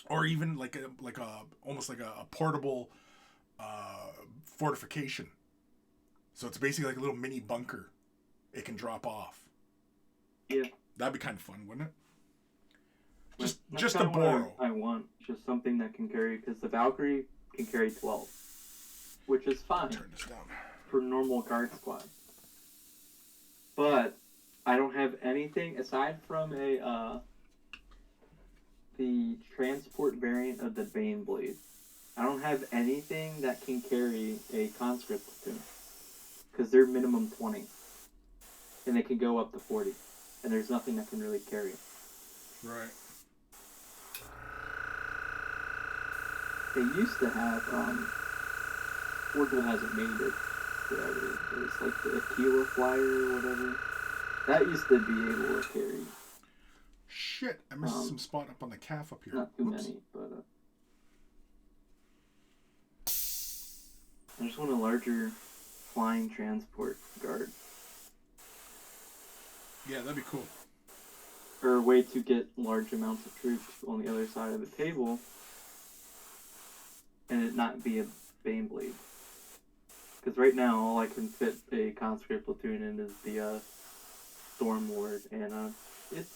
or even like a almost like a portable fortification. So it's basically like a little mini bunker. It can drop off. Yeah. That'd be kind of fun, wouldn't it? That's Just to kinda what borrow. I want just something that can carry, because the Valkyrie can carry 12, which is fine Turn this down. for normal guard squad. But I don't have anything aside from the transport variant of the Baneblade. I don't have anything that can carry a conscript platoon, because they're minimum 20, and they can go up to 40, and there's nothing that can really carry it. Right. They used to have, Portugal hasn't made it forever. It was like the Aquila Flyer or whatever. That used to be able to carry Shit, I missed some spot up on the calf up here. not too Whoops. many, but I just want a larger flying transport guard. Yeah, that'd be cool. Or a way to get large amounts of troops on the other side of the table and it not be a Baneblade. Because right now, all I can fit a conscript platoon in is the Stormlord, and it's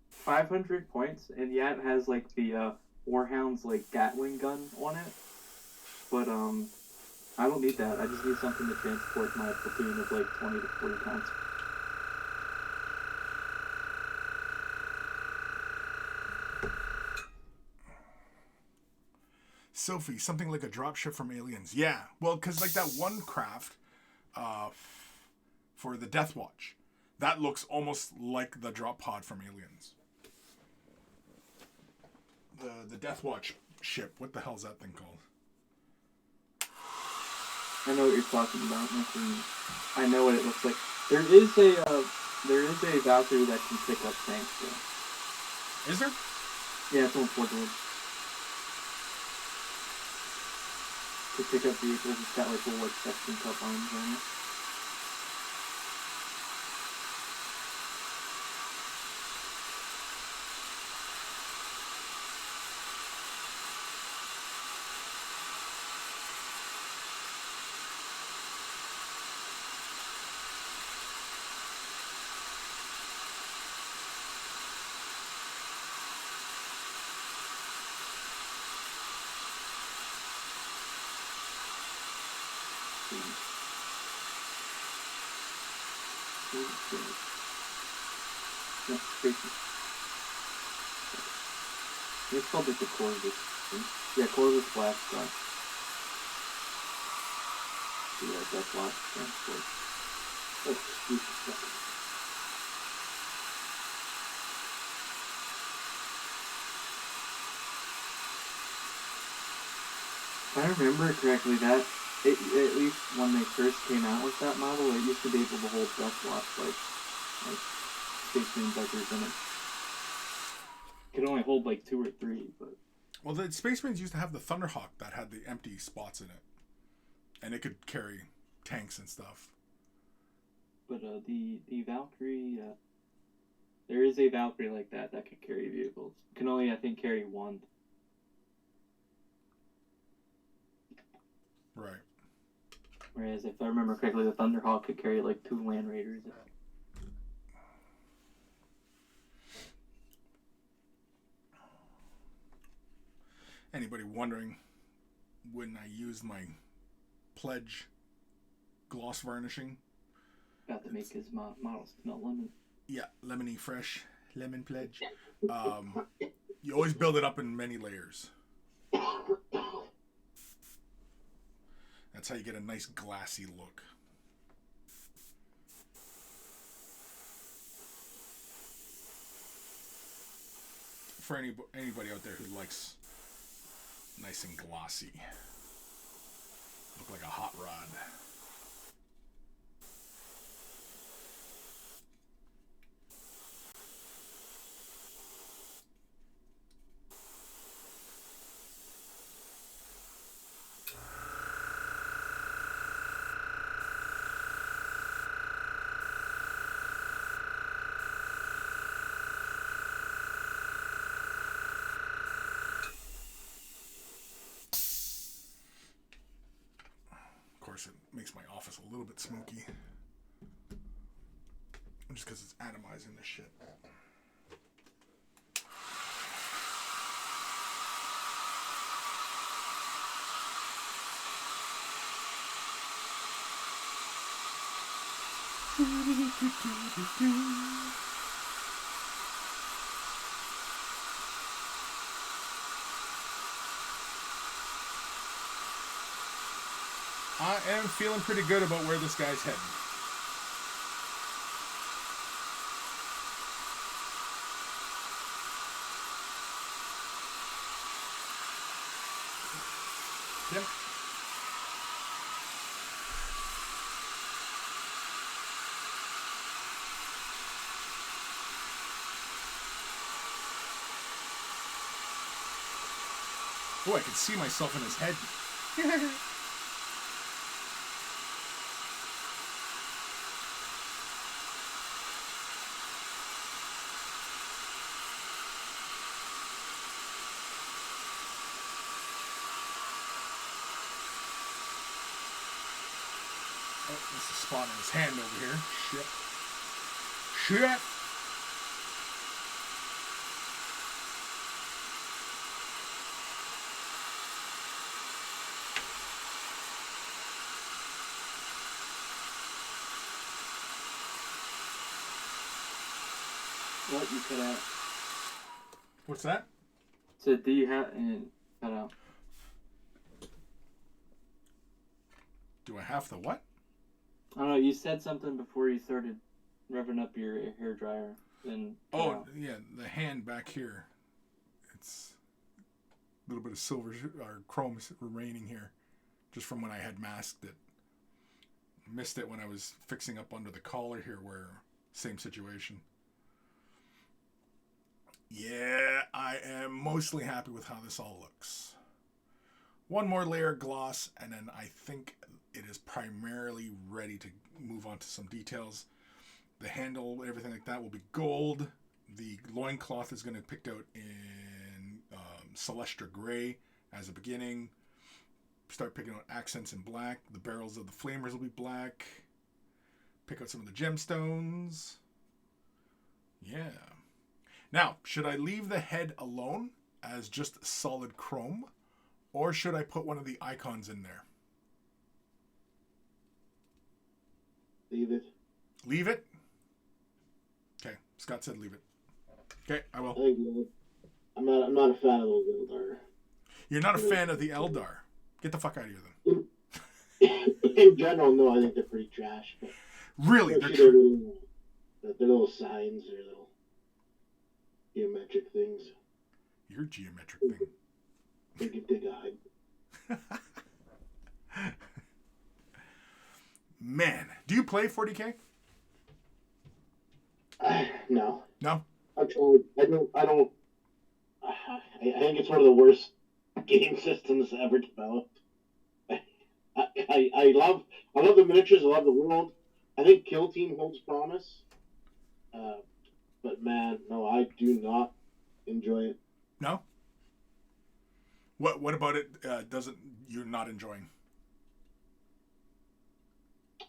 500 points, and yeah, it has like the Warhound's like Gatling gun on it, but I don't need that. I just need something to transport my platoon of like 20 to 40 conscripts. Sophie, something like a dropship from Aliens. Yeah, well, because like that one craft for the Death Watch, that looks almost like the drop pod from Aliens. The Death Watch ship. What the hell's that thing called? I know what you're talking about. I know what it looks like. There is a Valkyrie that can pick up tanks though. Is there? Yeah, it's on Portwood. To pick up vehicles, it's got like little like section cup arms on it. No, crazy. It's called like the Corvus. Yeah, Corvus Black Star. Yeah, that's lots of transport. Oh, Jesus. If I remember correctly, that at least when they first came out with that model, it used to be able to hold Death Watch like Space Marine bunkers in it. It could only hold like 2 or 3, but Well, the Space Marines used to have the Thunderhawk that had the empty spots in it, and it could carry tanks and stuff. but the Valkyrie, there is a Valkyrie like that could carry vehicles. It can only I think carry 1. Right. Whereas if I remember correctly, the Thunderhawk could carry like 2 Land Raiders. Anybody wondering when I used my Pledge gloss varnishing? Got to make his models smell lemon. Yeah, lemony fresh, lemon Pledge. You always build it up in many layers. That's how you get a nice glassy look. For anybody out there who likes nice and glossy, look like a hot rod. makes my office a little bit smoky. Just because it's atomizing this shit. I am feeling pretty good about where this guy's heading. Yep. Oh, I can see myself in his head. Oh, this is spawning his hand over here. Shit. Shit! What you cut out? What's that? Said do you have and cut out? Do I have the what? I don't know. You said something before you started revving up your hair dryer. Then Oh, yeah, the hand back here. It's a little bit of silver or chrome remaining here, just from when I had masked it. Missed it when I was fixing up under the collar here, where same situation. Yeah, I am mostly happy with how this all looks. One more layer of gloss, and then I think it is primarily ready to move on to some details. The handle, everything like that will be gold. The loincloth is going to be picked out in Celestra Gray as a beginning. Start picking out accents in black. The barrels of the flamers will be black. Pick out some of the gemstones. Yeah. Now, should I leave the head alone as just solid chrome? Or should I put one of the icons in there? Leave it. Leave it? Okay, Scott said leave it. Okay, I will. I'm not a fan of those Eldar. You're not a fan of the Eldar. Get the fuck out of here then. In general, no, I think they're pretty trash. But Really? their little signs, their little geometric things. Your geometric thing. They can dig a hide. Man, do you play 40K? No. No? I don't. I think it's one of the worst game systems ever developed. I love the miniatures. I love the world. I think Kill Team holds promise. But man, no, I do not enjoy it. No? What about it doesn't you're not enjoying?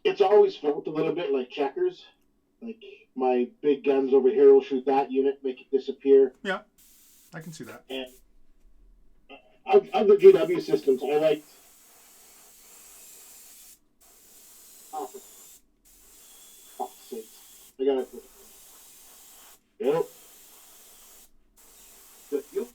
It's always felt a little bit like checkers. Like, my big guns over here will shoot that unit, make it disappear. Yeah, I can see that. And of the GW systems, I liked. Oh, for fuck's sake. I gotta. Yep. Good. You.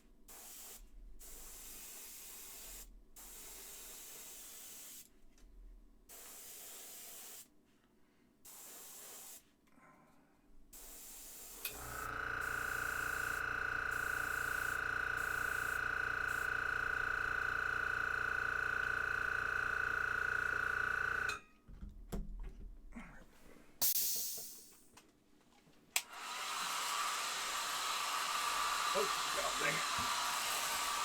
Oh, God dang it.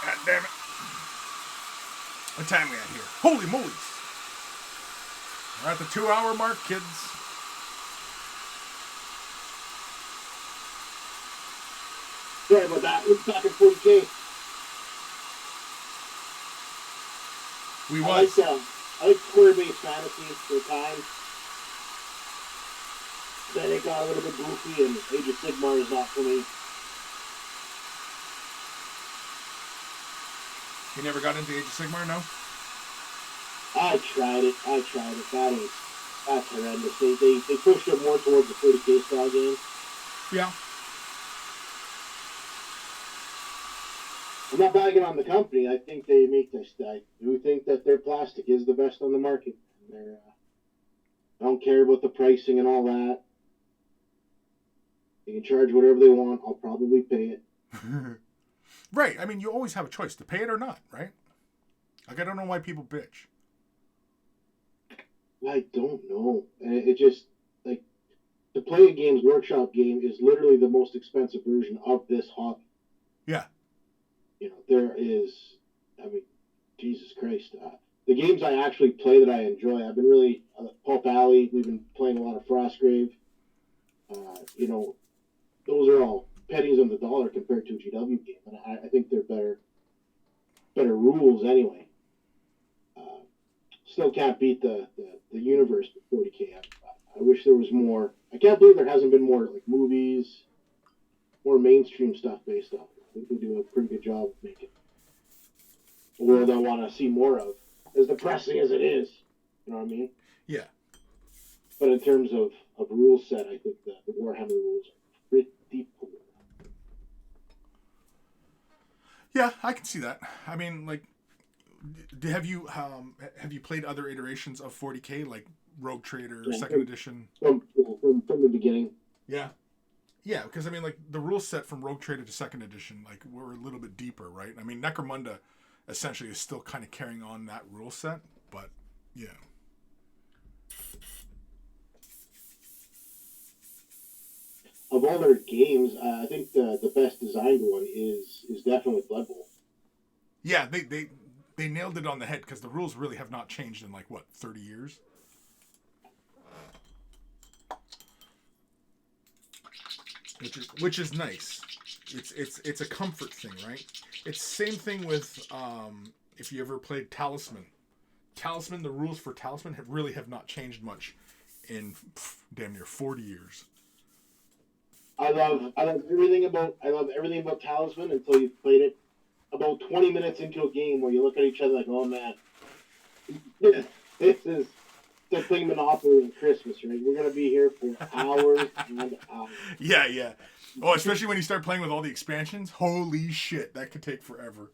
God damn it. What time we at here? Holy moly. We're at the 2-hour mark, kids. Sorry about that. We're talking 40K. We I was. like I like square-based fantasy for the time. Then it got a little bit goofy, and Age of Sigmar is not for me. You never got into Age of Sigmar, no? I tried it. That's horrendous. They pushed it more towards the 40K style game. Yeah. I'm not bagging on the company. I think they make this. I do think that their plastic is the best on the market. They're, I don't care about the pricing and all that. They can charge whatever they want. I'll probably pay it. Right. I mean, you always have a choice to pay it or not, right? Like, I don't know why people bitch. I don't know. It just, like, to play a Games Workshop game is literally the most expensive version of this hobby. Yeah. You know, there is, I mean, Jesus Christ. The games I actually play that I enjoy, I've been really, Pulp Alley, we've been playing a lot of Frostgrave. You know, those are all pennies on the dollar compared to a GW game. And I think they're better rules anyway. Still can't beat the universe with 40K. I wish there was more. I can't believe there hasn't been more like movies, more mainstream stuff based on it. I think they do a pretty good job of making a world I want to see more of, as depressing as it is. You know what I mean? Yeah. But in terms of rule set, I think the Warhammer rules are pretty poor. Yeah, I can see that. I mean, like, have you played other iterations of 40K, like Rogue Trader, Yeah, Second Edition? From the beginning. Yeah. Yeah, because I mean, like, the rule set from Rogue Trader to Second Edition, like, were a little bit deeper, right? I mean, Necromunda essentially is still kind of carrying on that rule set, but yeah. Of all their games, I think the best designed one is definitely Blood Bowl. Yeah, they nailed it on the head because the rules really have not changed in, like, what, 30 years? Which is nice. It's a comfort thing, right? It's same thing with if you ever played Talisman. Talisman, the rules for Talisman really have not changed much in damn near 40 years. I love everything about Talisman until you've played it about 20 minutes into a game where you look at each other like, oh man, this is the thing Monopoly and Christmas, right? We're gonna be here for hours and hours. Yeah. Oh, especially when you start playing with all the expansions. Holy shit, that could take forever.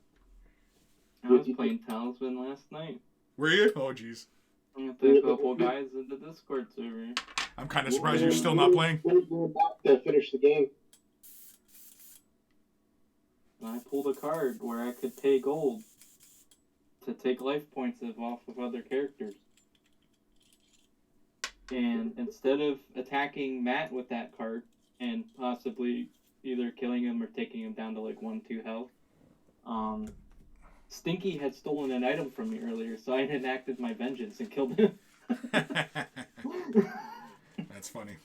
I was playing Talisman last night. Were you? Oh, jeez. With a couple guys in the Discord server. I'm kind of surprised you're still not playing. We're about to finish the game. And I pulled a card where I could pay gold to take life points off of other characters. And instead of attacking Matt with that card and possibly either killing him or taking him down to like 1-2 health, Stinky had stolen an item from me earlier, so I enacted my vengeance and killed him. That's funny.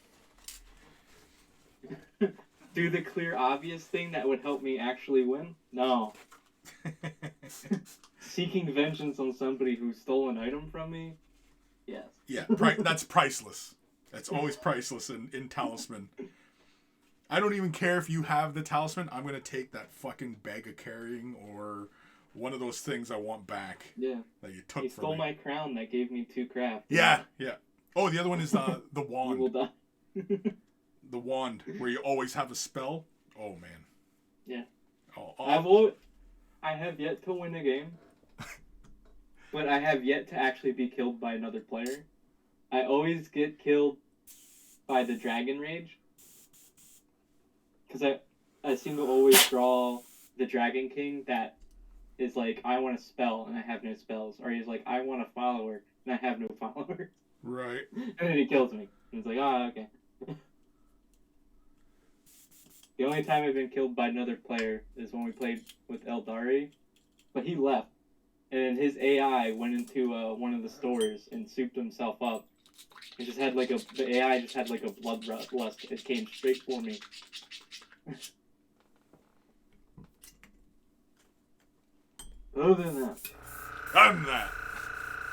Do the clear, obvious thing that would help me actually win? No. Seeking vengeance on somebody who stole an item from me? Yes. Yeah, that's priceless. That's always priceless in Talisman. I don't even care if you have the Talisman. I'm going to take that fucking bag of carrying or one of those things I want back. Yeah. That you took He from stole me. my crown that gave me 2 craft. Yeah. Oh, the other one is the You will wand. die. The wand, where you always have a spell. Oh, man. Yeah. Oh. I have yet to win a game. But I have yet to actually be killed by another player. I always get killed by the Dragon Rage. Because I seem to always draw the Dragon King that is like, I want a spell and I have no spells. Or he's like, I want a follower and I have no followers. Right. And then he kills me. And it's like, oh, okay. The only time I've been killed by another player is when we played with Eldari. But he left. And his AI went into one of the stores and souped himself up. It just had like the AI just had like a bloodlust. It came straight for me. Other than that.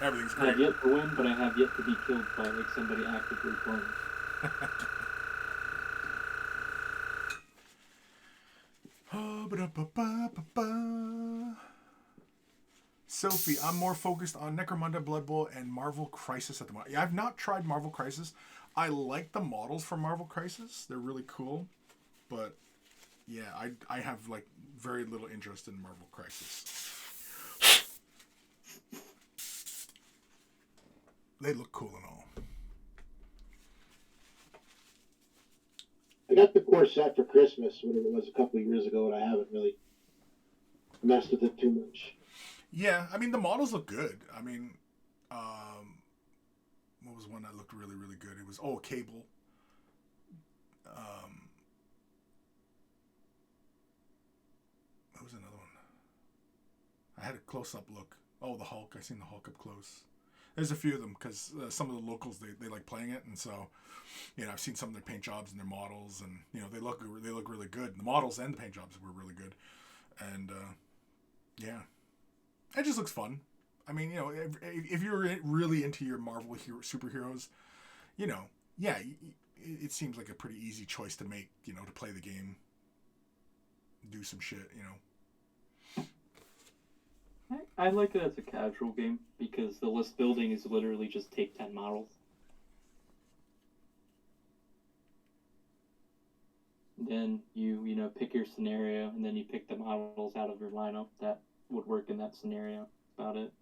Everything's I have great. yet to win, but I have yet to be killed by like somebody actively playing. Sophie, I'm more focused on Necromunda, Blood Bowl, and Marvel Crisis at the moment. Yeah, I've not tried Marvel Crisis. I like the models for Marvel Crisis. They're really cool. But, yeah, I have, like, very little interest in Marvel Crisis. They look cool and all. I got the core set for Christmas, whatever it was, a couple of years ago, and I haven't really messed with it too much. Yeah, I mean, the models look good. I mean, what was one that looked really, really good? It was, Cable. What was another one? I had a close-up look. Oh, the Hulk. I seen the Hulk up close. There's a few of them because some of the locals, they like playing it, and so, you know, I've seen some of their paint jobs and their models, and, you know, they look really good. The models and the paint jobs were really good. And, yeah. It just looks fun. I mean, you know, if you're really into your Marvel superheroes, you know, yeah, it seems like a pretty easy choice to make, you know, to play the game, do some shit, you know. I like it as a casual game because the list building is literally just take 10 models. Then you know, pick your scenario, and then you pick the models out of your lineup that would work in that scenario. That's about it.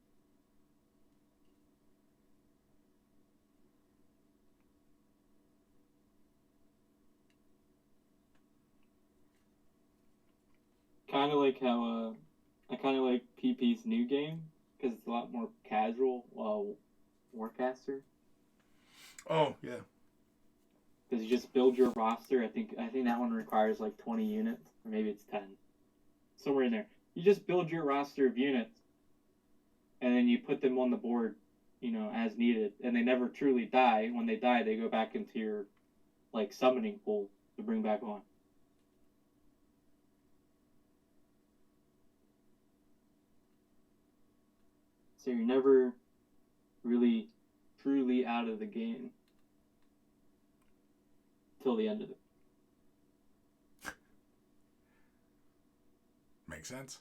Kind of like how I kind of like PP's new game because it's a lot more casual. Warcaster. Oh, yeah. Because you just build your roster. I think that one requires like 20 units, or maybe it's 10, somewhere in there. You just build your roster of units, and then you put them on the board, you know, as needed, and they never truly die. When they die, they go back into your like summoning pool to bring back on. So you're never really truly out of the game till the end of it. Makes sense.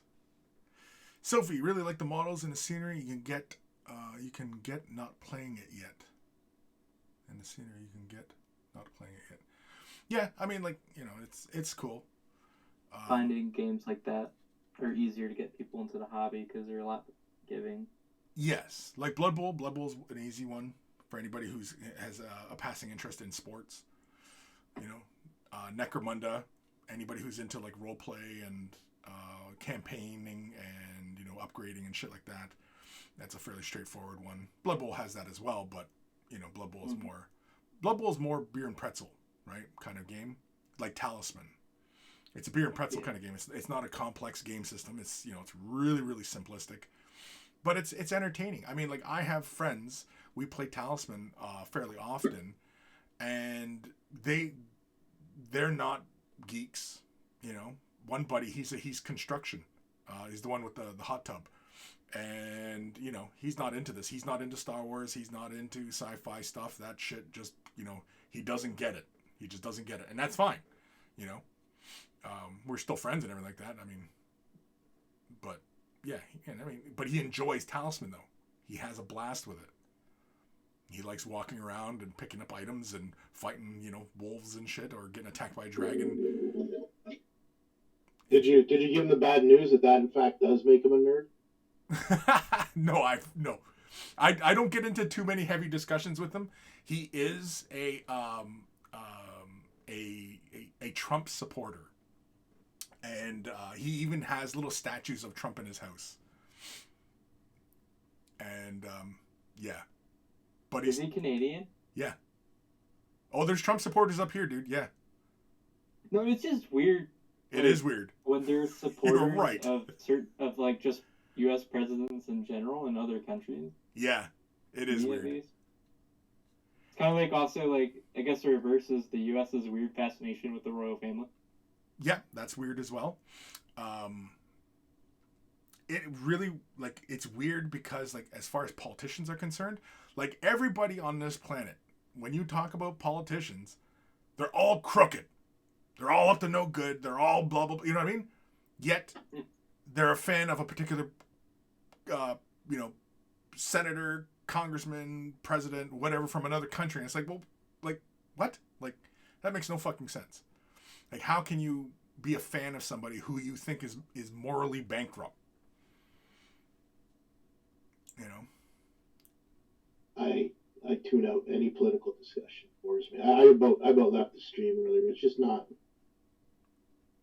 Sophie, you really like the models and the scenery you can get not playing it yet. And the scenery you can get not playing it yet. Yeah, I mean, like, you know, it's cool. Finding games like that are easier to get people into the hobby because they're a lot giving. Yes, like Blood Bowl. Blood Bowl's an easy one for anybody who's has a passing interest in sports. You know, Necromunda. Anybody who's into like role play and campaigning and, you know, upgrading and shit like that. That's a fairly straightforward one. Blood Bowl has that as well, but, you know, Blood Bowl is more beer and pretzel, right? Kind of game, like Talisman. It's a beer and pretzel kind of game. It's not a complex game system. It's, you know, it's really, really simplistic. But it's entertaining. I mean, like, I have friends, we play Talisman fairly often, and they're not geeks, you know. One buddy, he's construction. He's the one with the hot tub. And, you know, he's not into this. He's not into Star Wars. He's not into sci-fi stuff. That shit just, you know, he doesn't get it. He just doesn't get it. And that's fine, you know. We're still friends and everything like that. I mean, but... yeah, but he enjoys Talisman, though. He has a blast with it. He likes walking around and picking up items and fighting, you know, wolves and shit, or getting attacked by a dragon. Did you give him the bad news that in fact does make him a nerd? No. I don't get into too many heavy discussions with him. He is a Trump supporter. And he even has little statues of Trump in his house. And, yeah. But Is he Canadian? Yeah. Oh, there's Trump supporters up here, dude. Yeah. No, it's just weird. It is weird. When they're supporters right. of like just U.S. presidents in general in other countries. Yeah, it is weird. It's kind of like also like, I guess the reverse is the U.S.'s weird fascination with the royal family. Yeah, that's weird as well. it really, like, it's weird because, like, as far as politicians are concerned, like, everybody on this planet, when you talk about politicians, they're all crooked. They're all up to no good. They're all blah, blah, blah. You know what I mean? Yet, they're a fan of a particular, senator, congressman, president, whatever from another country. And it's like, well, like, what? Like, that makes no fucking sense. Like, how can you be a fan of somebody who you think is morally bankrupt? You know? I tune out any political discussion. Bores me. I about left the stream earlier. It's just not.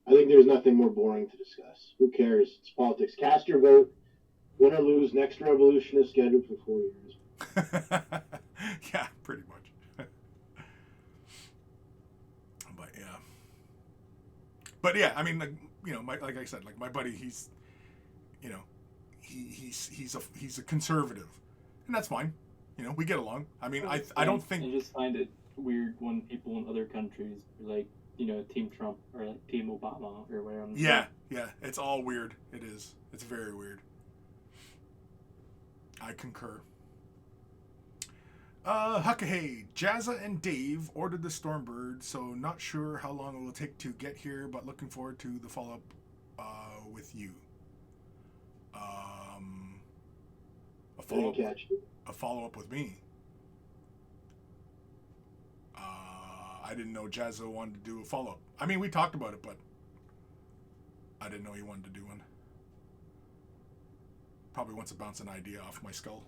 I think there's nothing more boring to discuss. Who cares? It's politics. Cast your vote. Win or lose, next revolution is scheduled for 4 years. Yeah, pretty much. But yeah, I mean, like, you know, like I said, like, my buddy, he's, you know, he's a conservative, and that's fine. You know, we get along. I mean, I don't think. I just find it weird when people in other countries are like, you know, Team Trump or like Team Obama or whatever. Yeah, it's all weird. It is. It's very weird. I concur. Huckahey, Jazza and Dave ordered the Stormbird, so not sure how long it will take to get here, but looking forward to the follow-up with you. A follow-up with me. I didn't know Jazza wanted to do a follow-up. I mean, we talked about it, but I didn't know he wanted to do one. Probably wants to bounce an idea off my skull.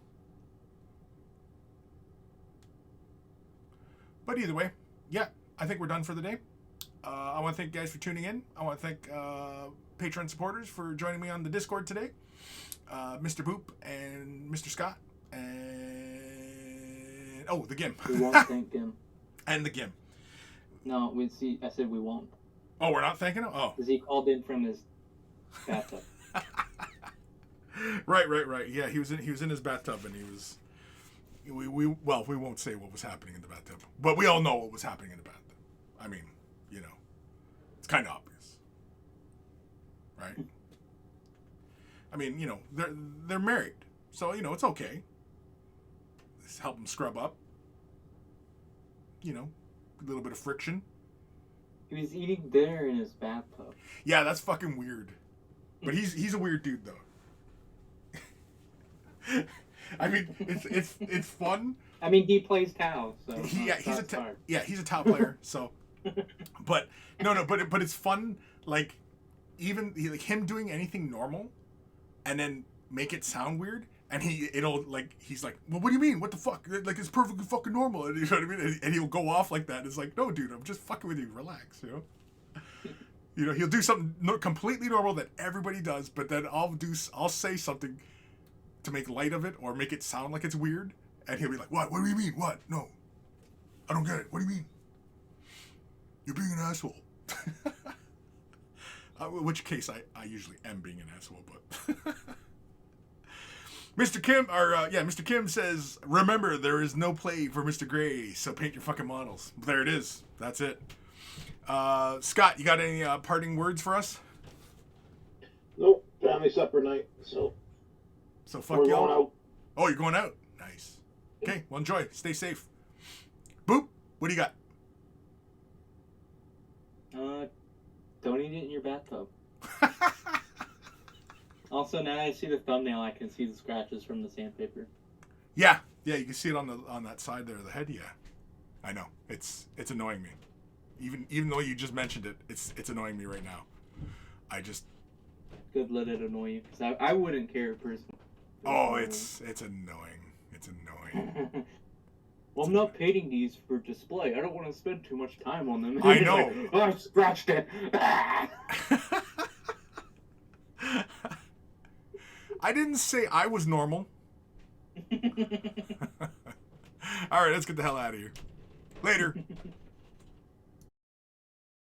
But either way, yeah, I think we're done for the day. I want to thank you guys for tuning in. I want to thank Patreon supporters for joining me on the Discord today. Mr. Boop and Mr. Scott. And... oh, the Gim. We won't thank him. And the Gim. No, I said we won't. Oh, we're not thanking him? Oh. Because he called in from his bathtub. Right. Yeah, he was in his bathtub, and he was... We won't say what was happening in the bathtub, but we all know what was happening in the bathtub. I mean, you know, it's kind of obvious, right? I mean, you know, they're married, so, you know, it's okay. Just help them scrub up. You know, a little bit of friction. He was eating dinner in his bathtub. Yeah, that's fucking weird. But he's a weird dude, though. I mean, it's fun. I mean, he plays Tau, so he's a Tau player. So, but it's fun. Like, even like him doing anything normal, and then make it sound weird, and he's like, well, what do you mean? What the fuck? Like, it's perfectly fucking normal. And, you know what I mean? And he'll go off like that. It's like, no, dude, I'm just fucking with you. Relax, you know. You know, he'll do something completely normal that everybody does, but then I'll say something to make light of it or make it sound like it's weird, and he'll be like, what do you mean? What? No, I don't get it. What do you mean? You're being an asshole. In which case I usually am being an asshole, but Mr. Kim says, remember, there is no play for Mr. Gray, so paint your fucking models. There it is. That's it. Scott, you got any parting words for us? Nope. Family supper night, so fuck y'all. Going out. Oh, you're going out? Nice. Okay, well, enjoy. Stay safe. Boop, what do you got? Don't eat it in your bathtub. Also, now I see the thumbnail, I can see the scratches from the sandpaper. Yeah, you can see it on that side there of the head. Yeah, I know. It's annoying me. Even though you just mentioned it, it's annoying me right now. I just... Good, let it annoy you, because I wouldn't care personally. Oh, it's annoying. It's annoying. Well, I'm not painting these for display. I don't want to spend too much time on them. I know. Like, oh, I scratched it. I didn't say I was normal. All right, let's get the hell out of here. Later.